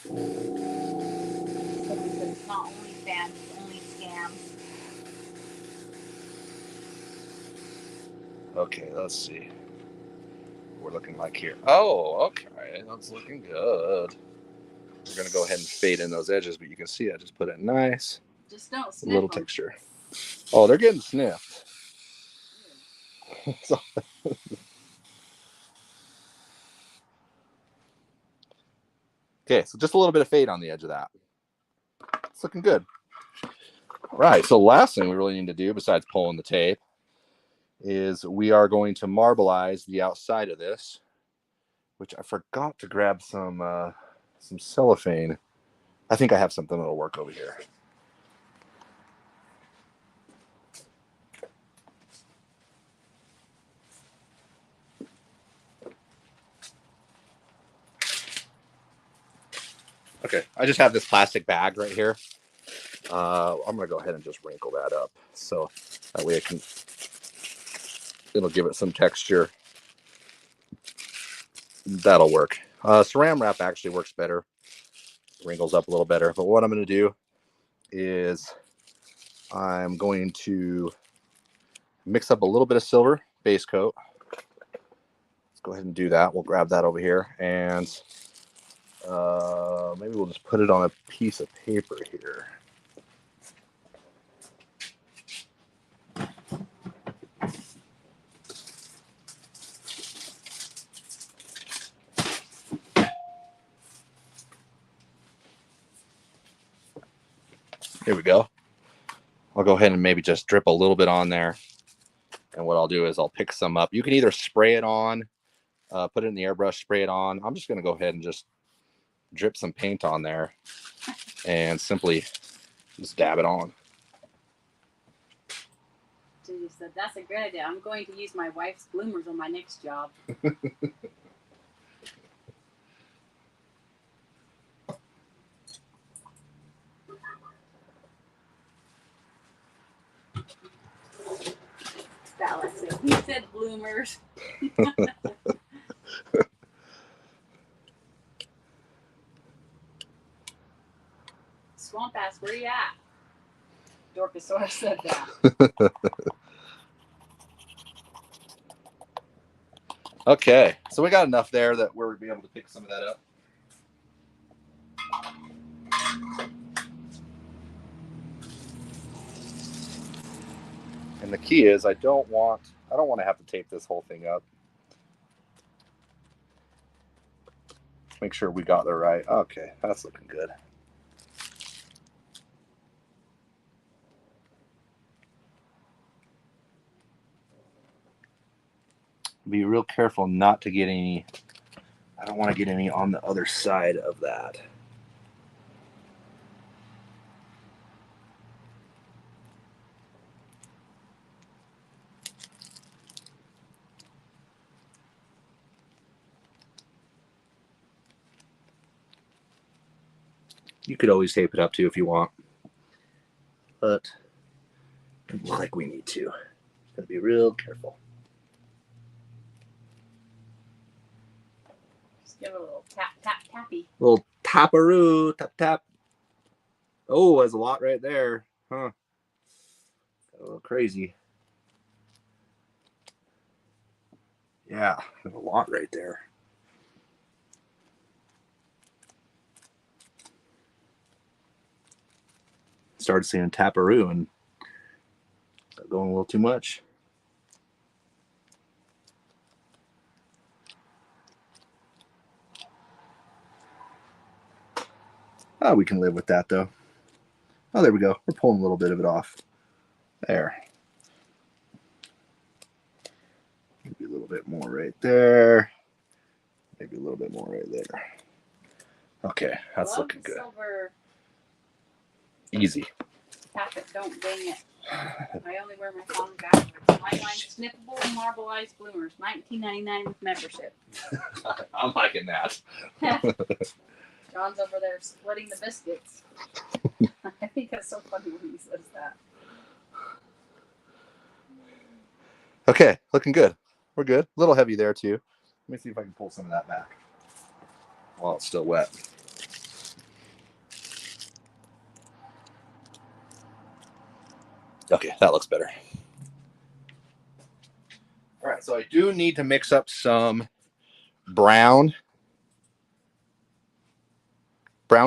It's not OnlyFans, it's only scams. Okay, let's see. We're looking like here. Oh, okay. That's looking good. We're going to go ahead and fade in those edges, but you can see I just put it nice. Just don't sniff Little them. texture. Oh, they're getting sniffed. Okay, so just a little bit of fade on the edge of that. It's looking good. All right, so last thing we really need to do besides pulling the tape is we are going to Marbleize the outside of this, which I forgot to grab some cellophane. I think I have something that'll work over here. Okay, I just have this plastic bag right here. I'm gonna go ahead and just wrinkle that up so that way it'll give it some texture. That'll work. Saran wrap actually works better. Wrinkles up a little better. But what I'm gonna do is I'm going to mix up a little bit of silver base coat. Let's go ahead and do that. We'll grab that over here, and maybe we'll just put it on a piece of paper here. Here we go. I'll go ahead and maybe just drip a little bit on there. And what I'll do is I'll pick some up. You can either spray it on, put it in the airbrush, spray it on. I'm just going to go ahead and just drip some paint on there and simply just dab it on. Judy said, that's a great idea. I'm going to use my wife's bloomers on my next job. He said bloomers. Swamp ass, where you at? Dorcosaurus said that. Okay, so we got enough there that we're be able to pick some of that up. And the key is I don't want to have to tape this whole thing up. Make sure we got it right. Okay, that's looking good. Be real careful not to get any. I don't want to get any on the other side of that. You could always tape it up too if you want, but it looks like we need to. Gotta be real careful. Just give it a little tap, tap, tappy. Little taparoo, tap tap. Oh, there's a lot right there, huh? A little crazy. Yeah, there's a lot right there. Started seeing taparoo and going a little too much. Oh, we can live with that though. Oh, there we go. We're pulling a little bit of it off. There. Maybe a little bit more right there. Maybe a little bit more right there. Okay, that's looking good. Silver. Easy. Tap it, don't dang it. I only wear my phone backwards. My line's snippable Marbleized bloomers, $19.99 with membership. I'm liking that. John's over there splitting the biscuits. I think that's so funny when he says that. Okay, looking good. We're good. A little heavy there too. Let me see if I can pull some of that back while it's still wet. Okay, that looks better. All right, so I do need to mix up some brown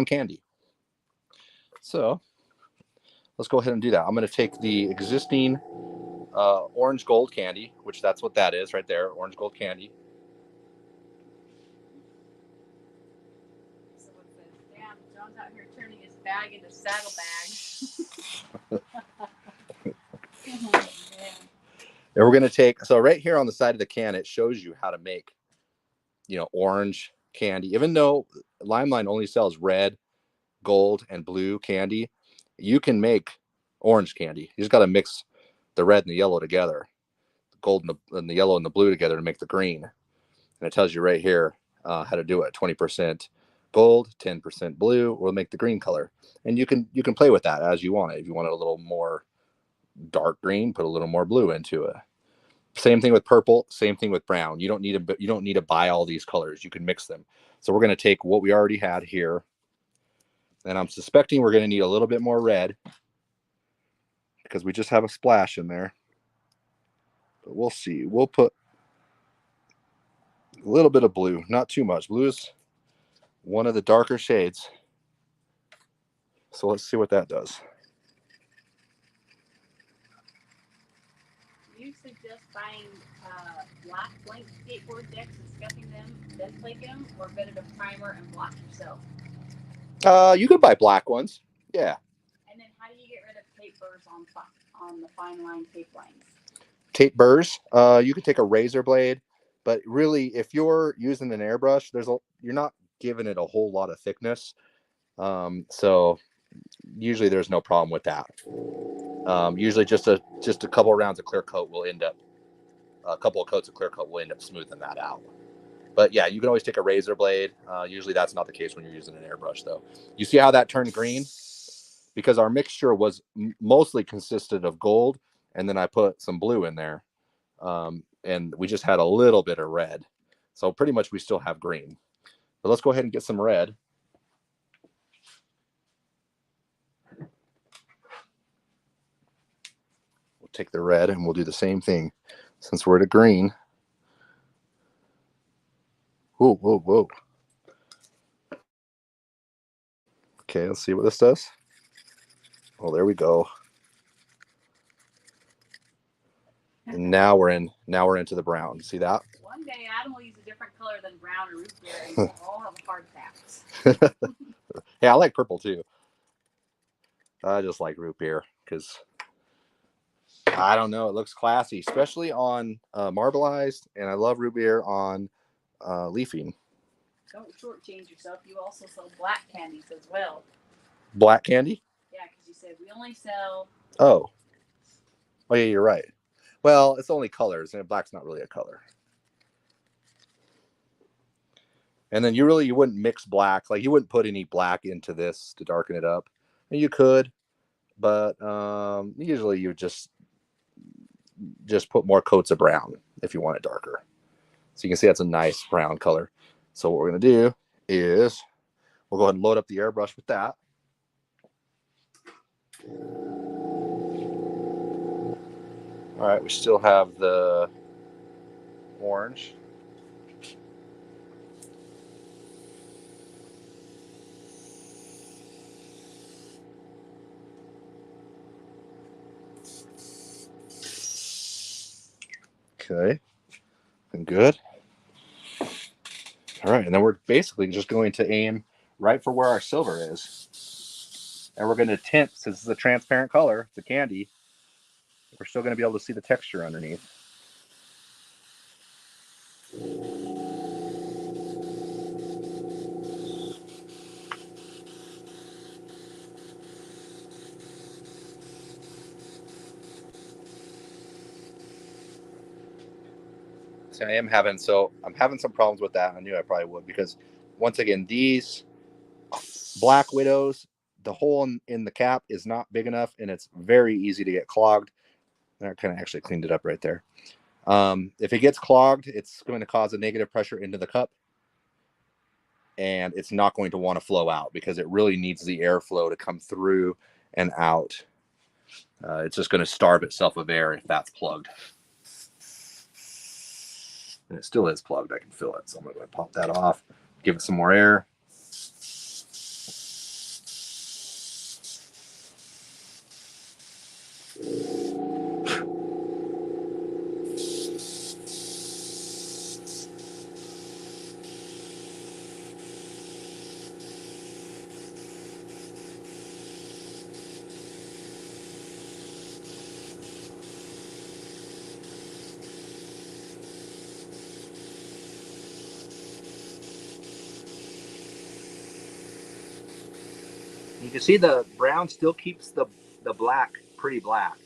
candy. So let's go ahead and do that. I'm going to take the existing orange gold candy, which that's what that is right there, orange gold candy. So it says, damn, John's out here turning his bag into saddlebags. Oh, man. And we're going to take, so right here on the side of the can, it shows you how to make, orange candy. Even though Limeline only sells red, gold, and blue candy, you can make orange candy. You just got to mix the red and the yellow together, the gold and the yellow and the blue together to make the green. And it tells you right here how to do it. 20% gold, 10% blue will make the green color. And you can play with that as you want it. If you want it a little more dark green, put a little more blue into it. Same thing with purple, same thing with brown. You don't need to buy all these colors. You can mix them. So we're going to take what we already had here, and I'm suspecting we're going to need a little bit more red because we just have a splash in there. But we'll see. We'll put a little bit of blue, not too much. Blue is one of the darker shades. So let's see what that does. Do you suggest buying black Flake skateboard decks and scuffing them, then flake them, or better to primer and block yourself? You could buy black ones. Yeah. And then how do you get rid of tape burrs on the fine line tape lines? Tape burrs. You could take a razor blade, but really, if you're using an airbrush, you're not giving it a whole lot of thickness. So usually there's no problem with that. Usually just a couple of rounds of clear coat will end up, a couple of coats of clear coat will end up smoothing that out. But yeah, you can always take a razor blade. Usually that's not the case when you're using an airbrush though. You see how that turned green? Because our mixture was mostly consisted of gold, and then I put some blue in there. And we just had a little bit of red. So pretty much we still have green. But let's go ahead and get some red. We'll take the red and we'll do the same thing. Since we're at a green, Whoa, whoa, whoa. Okay, let's see what this does. Oh, there we go. And now we're into the brown. See that? One day Adam will use a different color than brown or root beer, and we'll all have hard facts. Yeah, I like purple too. I just like root beer because I don't know, it looks classy, especially on marbleized, and I love root beer on leafing. Don't shortchange yourself. You also sell black candies as well. Black candy? Yeah, because you said we only sell. Oh, yeah, you're right. Well, it's only colors, and black's not really a color. And then you wouldn't mix black, like you wouldn't put any black into this to darken it up. And you could, but usually you would just put more coats of brown if you want it darker. So you can see that's a nice brown color. So what we're going to do is we'll go ahead and load up the airbrush with that. All right, we still have the orange. Okay, and good. All right, and then we're basically just going to aim right for where our silver is. And we're going to tint, since it's a transparent color, it's a candy, we're still going to be able to see the texture underneath. So I'm having some problems with that. I knew I probably would, because once again, these black widows, the hole in the cap is not big enough, and it's very easy to get clogged. And I kind of actually cleaned it up right there. If it gets clogged, it's going to cause a negative pressure into the cup, and it's not going to want to flow out because it really needs the airflow to come through and out. It's just going to starve itself of air if that's plugged. And it still is plugged. I can feel it. So I'm going to pop that off, give it some more air. You can see the brown still keeps the black pretty black.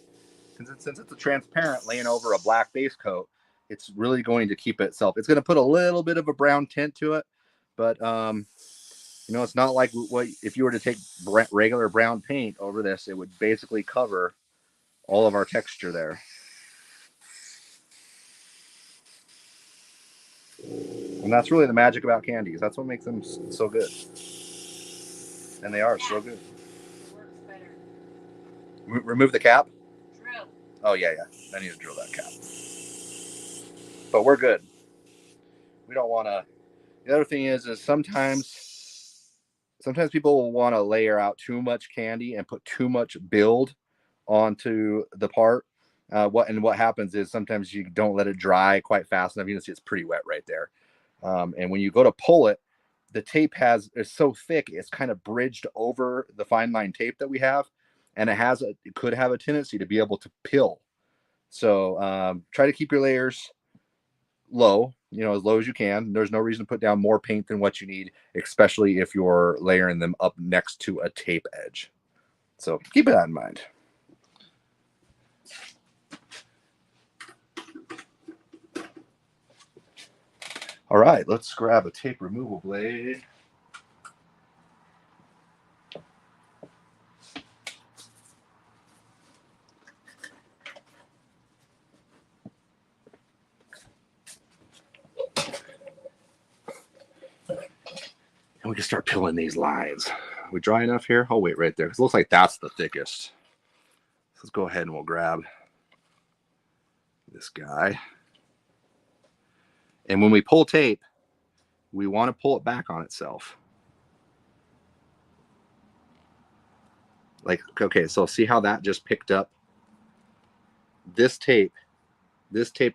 Since it's a transparent laying over a black base coat, it's really going to keep itself. It's going to put a little bit of a brown tint to it, but it's not like what if you were to take regular brown paint over this, it would basically cover all of our texture there. And that's really the magic about candies. That's what makes them so good. And they are so good. It works better. Remove the cap? Drill. Oh, yeah. I need to drill that cap. But we're good. We don't want to. The other thing is sometimes people will want to layer out too much candy and put too much build onto the part. What happens is sometimes you don't let it dry quite fast enough. You can see it's pretty wet right there. And when you go to pull it, the tape is so thick, it's kind of bridged over the fine line tape that we have, and it could have a tendency to be able to pill. So try to keep your layers low, as low as you can. There's no reason to put down more paint than what you need, especially if you're layering them up next to a tape edge. So keep that in mind. All right, let's grab a tape removal blade. And we can start peeling these lines. Are we dry enough here? I'll wait right there, because it looks like that's the thickest. So let's go ahead and we'll grab this guy. And when we pull tape, we want to pull it back on itself. Like, okay, so see how that just picked up? This tape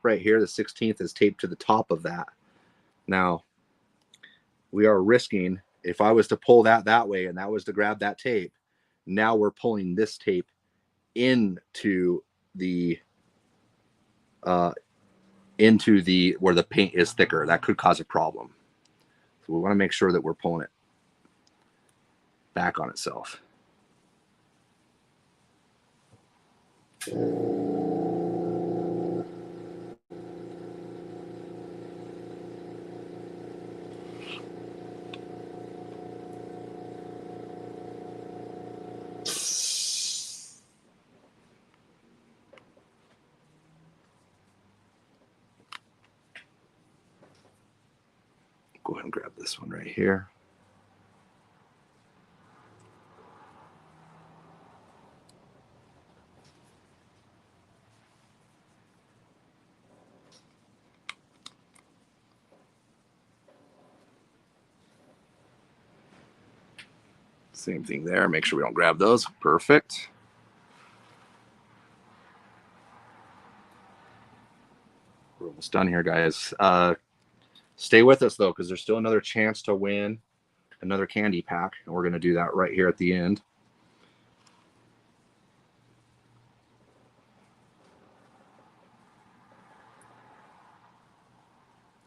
right here, the 16th, is taped to the top of that. Now, we are risking, if I was to pull that way and that was to grab that tape, now we're pulling this tape into the where the paint is thicker. That could cause a problem. So we want to make sure that we're pulling it back on itself. Go ahead and grab this one right here. Same thing there. Make sure we don't grab those. Perfect. We're almost done here, guys. Stay with us, though, because there's still another chance to win another candy pack. And we're going to do that right here at the end.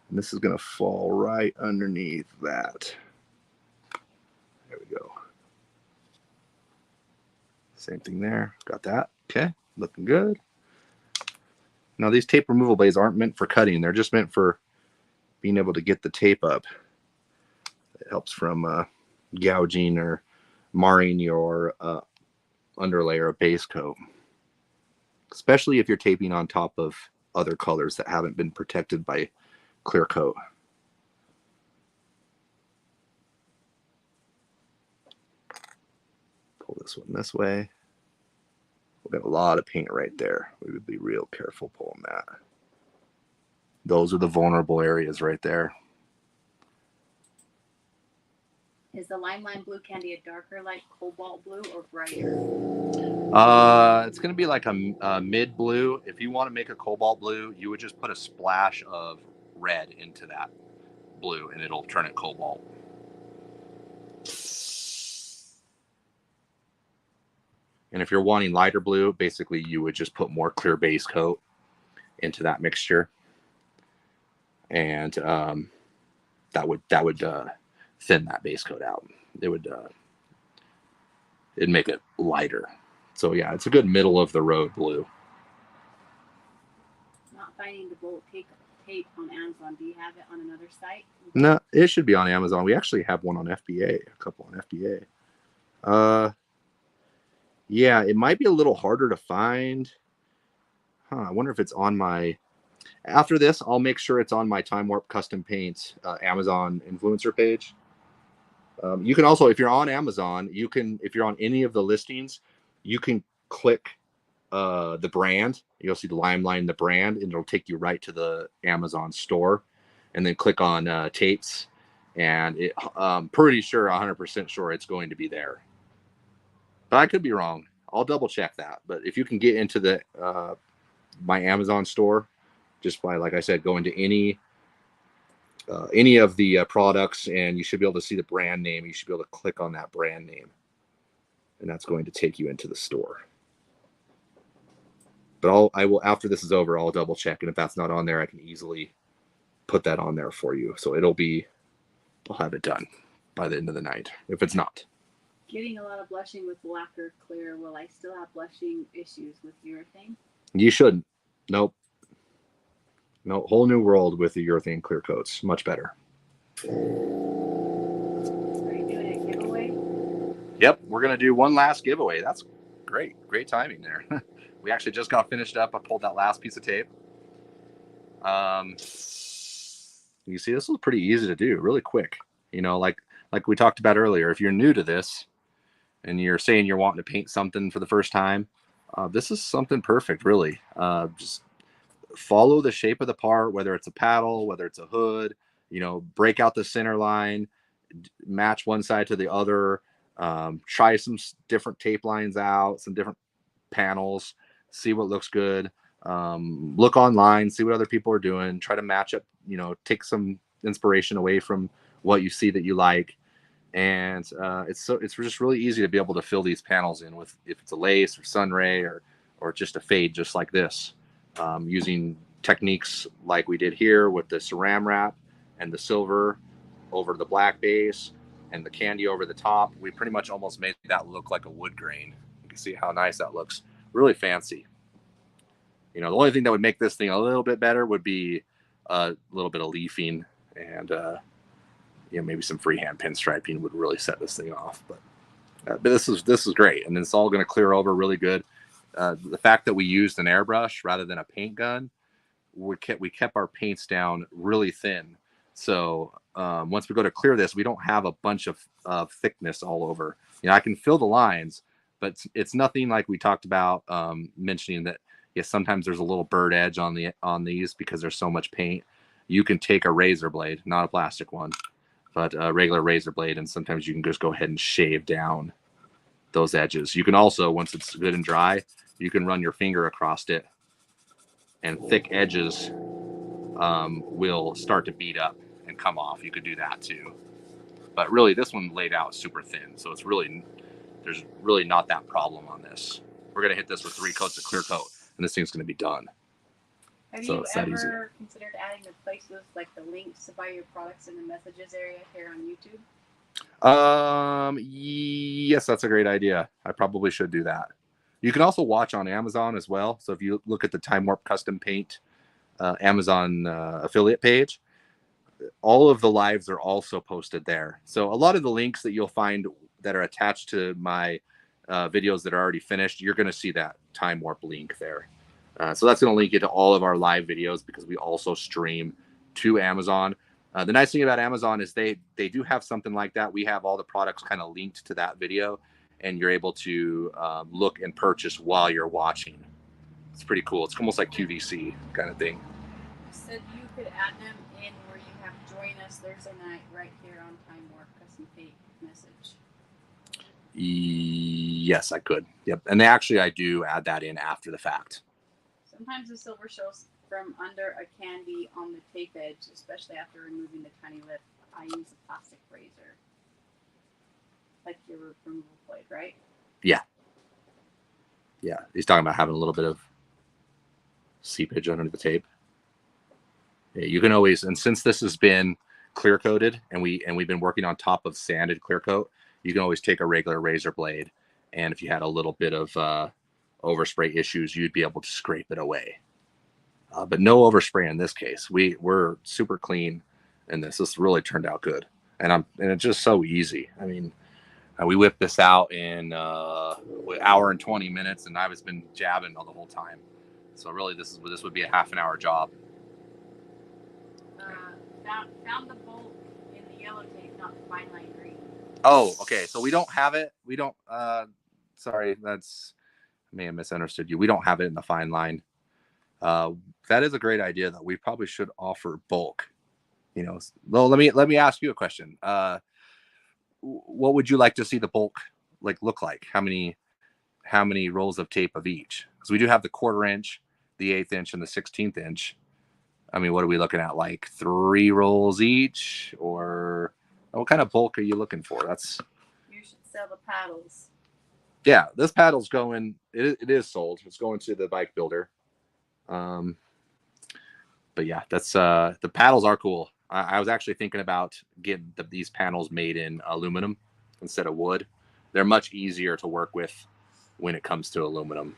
And this is going to fall right underneath that. There we go. Same thing there. Got that. Okay. Looking good. Now, these tape removal blades aren't meant for cutting. They're just meant for being able to get the tape up. It helps from gouging or marring your underlayer of base coat, especially if you're taping on top of other colors that haven't been protected by clear coat. Pull this one this way. We've got a lot of paint right there. We would be real careful pulling that. Those are the vulnerable areas right there. Is the Limelight blue candy a darker, like cobalt blue, or brighter? It's going to be like a mid blue. If you want to make a cobalt blue, you would just put a splash of red into that blue, and it'll turn it cobalt. And if you're wanting lighter blue, basically you would just put more clear base coat into that mixture, and that would thin that base coat out. It'd make it lighter. So yeah, it's a good middle of the road blue. Not finding the bullet tape on Amazon. Do you have it on another site? No, it should be on Amazon. We actually have one on FBA, a couple on FBA. Yeah, it might be a little harder to find. I wonder if it's on my... After this, I'll make sure it's on my Time Warp Custom Paints Amazon influencer page. You can also, if you're on Amazon, you can, if you're on any of the listings, you can click the brand. You'll see the Limelight, the brand, and it'll take you right to the Amazon store. And then click on tapes. And I'm pretty sure, 100% sure it's going to be there. But I could be wrong. I'll double check that. But if you can get into the my Amazon store, just by, like I said, going to any of the products, and you should be able to see the brand name. You should be able to click on that brand name, and that's going to take you into the store. But I will after this is over, I'll double check, and if that's not on there, I can easily put that on there for you. So I'll have it done by the end of the night. If it's not. Getting a lot of blushing with lacquer clear. Will I still have blushing issues with urethane? You shouldn't. Nope. No, whole new world with the urethane clear coats. Much better. Are you doing a giveaway? Yep, we're going to do one last giveaway. That's great. Great timing there. We actually just got finished up. I pulled that last piece of tape. You see, this was pretty easy to do, really quick. You know, like we talked about earlier, if you're new to this and you're saying you're wanting to paint something for the first time, this is something perfect, really. Just follow the shape of the part, whether it's a paddle, whether it's a hood, You know, break out the center line, match one side to the other, try some different tape lines out, some different panels, see what looks good. Look online, see what other people are doing, try to match up, you know, take some inspiration away from what you see that you like. And it's just really easy to be able to fill these panels in with, if it's a lace or sunray or just a fade, just like this, using techniques like we did here with the Saran wrap and the silver over the black base and the candy over the top. We pretty much almost made that look like a wood grain. You can see how nice that looks. Really fancy. You know, the only thing that would make this thing a little bit better would be a little bit of leafing, and you know, maybe some freehand pinstriping would really set this thing off. But this is great, and it's all going to clear over really good. The fact that we used an airbrush rather than a paint gun, we kept our paints down really thin. So once we go to clear this, we don't have a bunch of thickness all over. You know, I can fill the lines, but it's nothing like we talked about, mentioning that, yes, sometimes there's a little bird edge on these because there's so much paint. You can take a razor blade, not a plastic one, but a regular razor blade, and sometimes you can just go ahead and shave down those edges. You can also, once it's good and dry, you can run your finger across it, and thick edges will start to beat up and come off. You could do that too. But really, this one laid out super thin, so it's really, there's really not that problem on this. We're going to hit this with 3 coats of clear coat, and this thing's going to be done. Have So you it's that easy. ever considered adding the places like the links to buy your products in the messages area here on YouTube? Yes, that's a great idea. I probably should do that. You can also watch on Amazon as well. So if you look at the Time Warp Custom Paint Amazon affiliate page, all of the lives are also posted there. So a lot of the links that you'll find that are attached to my videos that are already finished, you're going to see that Time Warp link there. So that's going to link you to all of our live videos, because we also stream to Amazon. The nice thing about Amazon is they do have something like that. We have all the products kind of linked to that video, and you're able to look and purchase while you're watching. It's pretty cool. It's almost like QVC kind of thing. You said you could add them in where you have join us Thursday night right here on Time Warp Custom Paint message. Yes, I could. Yep. And actually, I do add that in after the fact. Sometimes the silver shows from under a candy on the tape edge, especially after removing the tiny lip. I use a plastic razor. Like your removable blade, right? Yeah. Yeah. He's talking about having a little bit of seepage under the tape. Yeah, you can always, and since this has been clear coated and we've been working on top of sanded clear coat, you can always take a regular razor blade, and if you had a little bit of overspray issues, you'd be able to scrape it away. But no overspray in this case. We're super clean in this. This really turned out good, and it's just so easy. I mean, we whipped this out in an hour and 20 minutes, and I've just been jabbing all the whole time. So really, this would be a half an hour job. Found the bolt in the yellow tape, not the fine line green. Oh, okay. So we don't have it. We don't. Sorry, I may have misunderstood you. We don't have it in the fine line. That is a great idea, though. We probably should offer bulk. You know, well, let me ask you a question. What would you like to see the bulk look like? How many rolls of tape of each? Because we do have the 1/4 inch, the 1/8 inch, and the 16th inch. I mean, what are we looking at? Like 3 rolls each, or what kind of bulk are you looking for? You should sell the paddles. Yeah, this paddle's going. It is sold. It's going to the bike builder. But yeah, that's the paddles are cool. I was actually thinking about getting these panels made in aluminum instead of wood. They're much easier to work with when it comes to aluminum.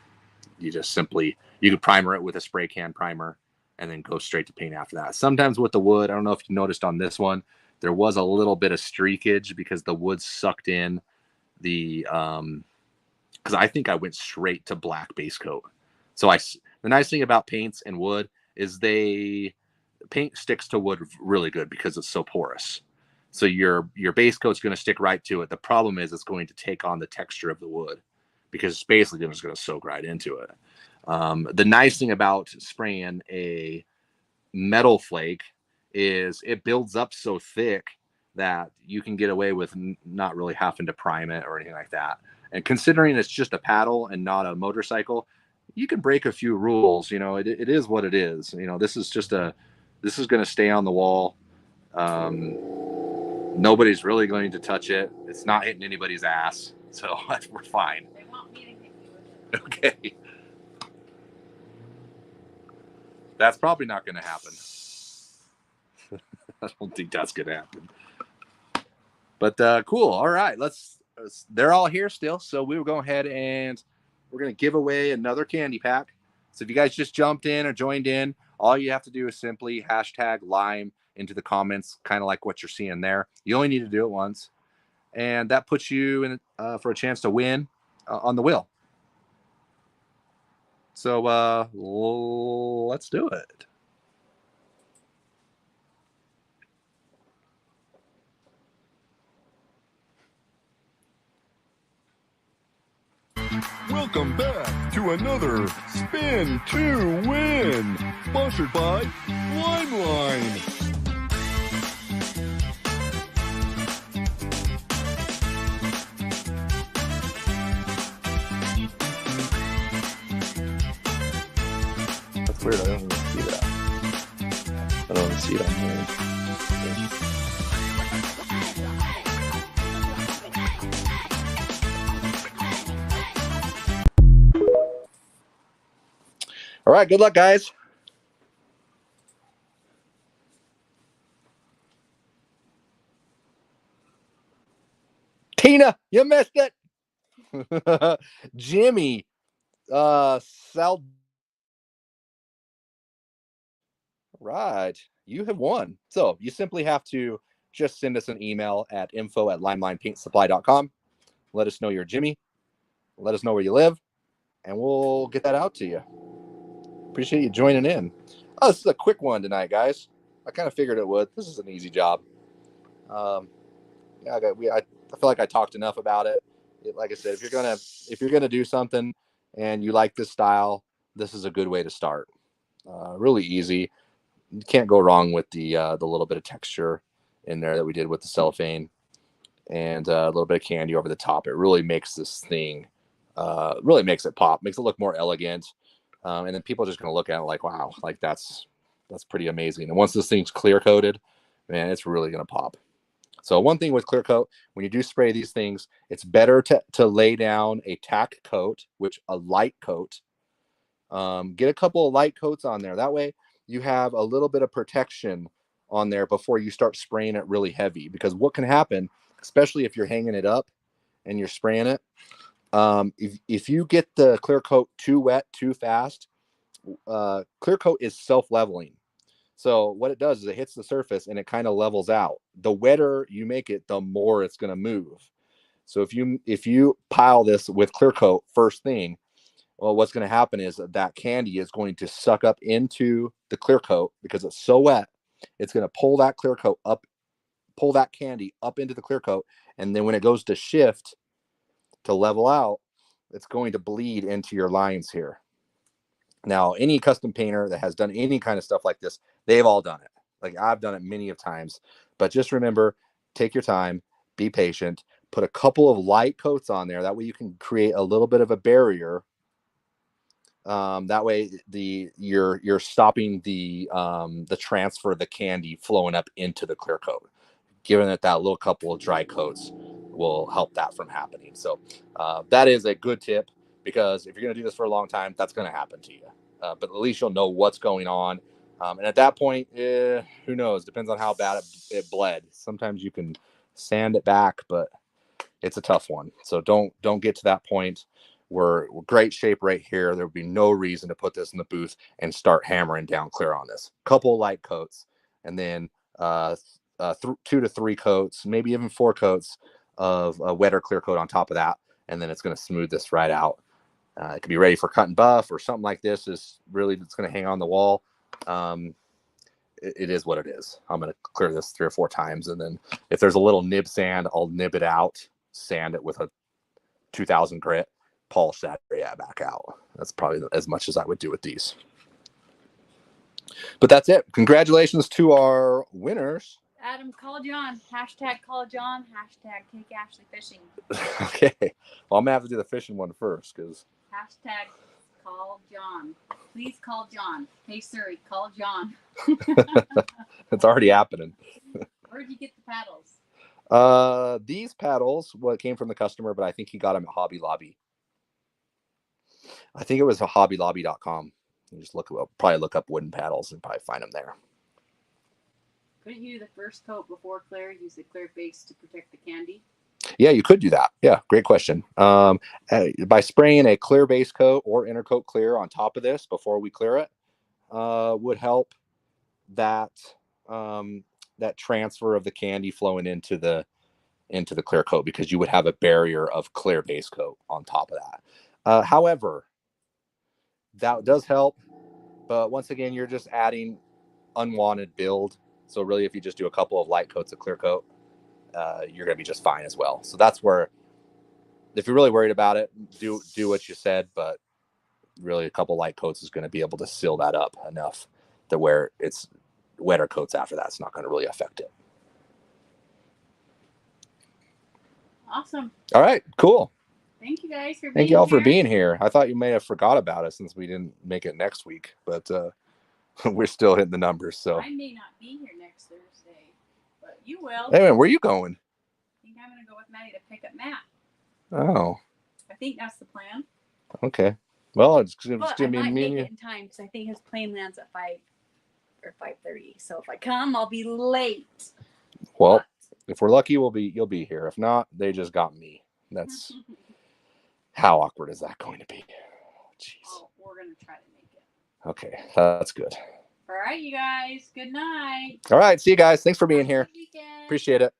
You could primer it with a spray can primer and then go straight to paint after that. Sometimes with the wood, I don't know if you noticed on this one, there was a little bit of streakage because the wood sucked in the because I think I went straight to black base coat. So the nice thing about paints and wood is paint sticks to wood really good because it's so porous. So your base coat's going to stick right to it. The problem is it's going to take on the texture of the wood because it's basically just going to soak right into it. The nice thing about spraying a metal flake is it builds up so thick that you can get away with not really having to prime it or anything like that. And considering it's just a paddle and not a motorcycle, you can break a few rules. It is what it is. This is going to stay on the wall. Nobody's really going to touch it. It's not hitting anybody's ass, so we're fine. They want me to hit you with it. Okay. That's probably not going to happen. I don't think that's going to happen. But cool. All right. They're all here still. So we will go ahead and we're going to give away another candy pack. So if you guys just jumped in or joined in, all you have to do is simply hashtag Lime into the comments, kind of like what you're seeing there. You only need to do it once. And that puts you in for a chance to win on the wheel. So let's do it. Welcome back to another Spin to Win, sponsored by Line. That's weird. I don't even see that. I don't even see it on here. All right, good luck, guys. Tina, you missed it. Jimmy, Sal. Right, you have won. So you simply have to just send us an email at info@limelinepaintsupply.com. Let us know you're Jimmy. Let us know where you live, and we'll get that out to you. Appreciate you joining in. Oh, this is a quick one tonight, guys. I kind of figured it would. This is an easy job. I feel like I talked enough about it. Like I said, if you're gonna do something and you like this style, this is a good way to start. Really easy. You can't go wrong with the little bit of texture in there that we did with the cellophane and a little bit of candy over the top. It really makes this thing, really makes it pop, makes it look more elegant. And then people are just going to look at it like, wow, like that's pretty amazing. And once this thing's clear coated, man, it's really going to pop. So one thing with clear coat, when you do spray these things, it's better to lay down a tack coat, which a light coat. Get a couple of light coats on there. That way you have a little bit of protection on there before you start spraying it really heavy. Because what can happen, especially if you're hanging it up and you're spraying it, if you get the clear coat too wet too fast, clear coat is self-leveling. So what it does is it hits the surface and it kind of levels out. The wetter you make it, the more it's going to move. So if you pile this with clear coat first thing, well, what's going to happen is that candy is going to suck up into the clear coat because it's so wet. It's going to pull that clear coat up, pull that candy up into the clear coat, and then when it goes to shift to level out, it's going to bleed into your lines here. Now, any custom painter that has done any kind of stuff like this, they've all done it. Like I've done it many of times, but just remember, take your time, be patient, put a couple of light coats on there. That way you can create a little bit of a barrier. That way you're stopping the transfer of the candy flowing up into the clear coat. Giving it that little couple of dry coats will help that from happening. So that is a good tip, because if you're going to do this for a long time, that's going to happen to you. But at least you'll know what's going on. And at that point, who knows? Depends on how bad it bled. Sometimes you can sand it back, but it's a tough one. So don't get to that point. We're great shape right here. There would be no reason to put this in the booth and start hammering down clear on this. Couple light coats, and then 2 to 3 coats, maybe even 4 coats of a wetter clear coat on top of that, and then it's going to smooth this right out. It could be ready for cut and buff, or something like this is really it's going to hang on the wall. It is what it is. I'm going to clear this 3 or 4 times, and then if there's a little nib sand, I'll nib it out, sand it with a 2000 grit, polish that area back out. That's probably as much as I would do with these. But that's it. Congratulations to our winners. Adam, call John. Hashtag call John. Hashtag take Ashley fishing. Okay. Well, I'm gonna have to do the fishing one first because. Hashtag call John. Please call John. Hey Siri, call John. It's already happening. Where'd you get the paddles? These paddles, came from the customer, but I think he got them at Hobby Lobby. I think it was hobbylobby.com. You just probably look up wooden paddles and probably find them there. Couldn't you do the first coat before clear? Use the clear base to protect the candy? Yeah, you could do that. Yeah, great question. By spraying a clear base coat or intercoat clear on top of this before we clear it, would help that that transfer of the candy flowing into the clear coat, because you would have a barrier of clear base coat on top of that. However, that does help, but once again, you're just adding unwanted build. So really, if you just do a couple of light coats of clear coat, you're going to be just fine as well. So that's where, if you're really worried about it, do what you said, but really a couple light coats is going to be able to seal that up enough to where it's wetter coats after that. It's not going to really affect it. Awesome. All right, cool. Thank you guys for being here. Thank you all for being here. I thought you may have forgot about us since we didn't make it next week, but we're still hitting the numbers. So I may not be here next Thursday, but you will. Hey, man, where are you going? I think I'm going to go with Maddie to pick up Matt. Oh, I think that's the plan. okay. Well, it's But gonna I be might me make and you. it in time because I think his plane lands at 5 or 5:30. So if I come, I'll be late. Well, if we're lucky, you'll be here. If not, they just got me. That's how awkward is that going to be? Jeez. Oh, we're going to try to make it. Okay, that's good. All right, you guys. Good night. All right, see you guys. Thanks for being Have a here. good weekend. Appreciate it.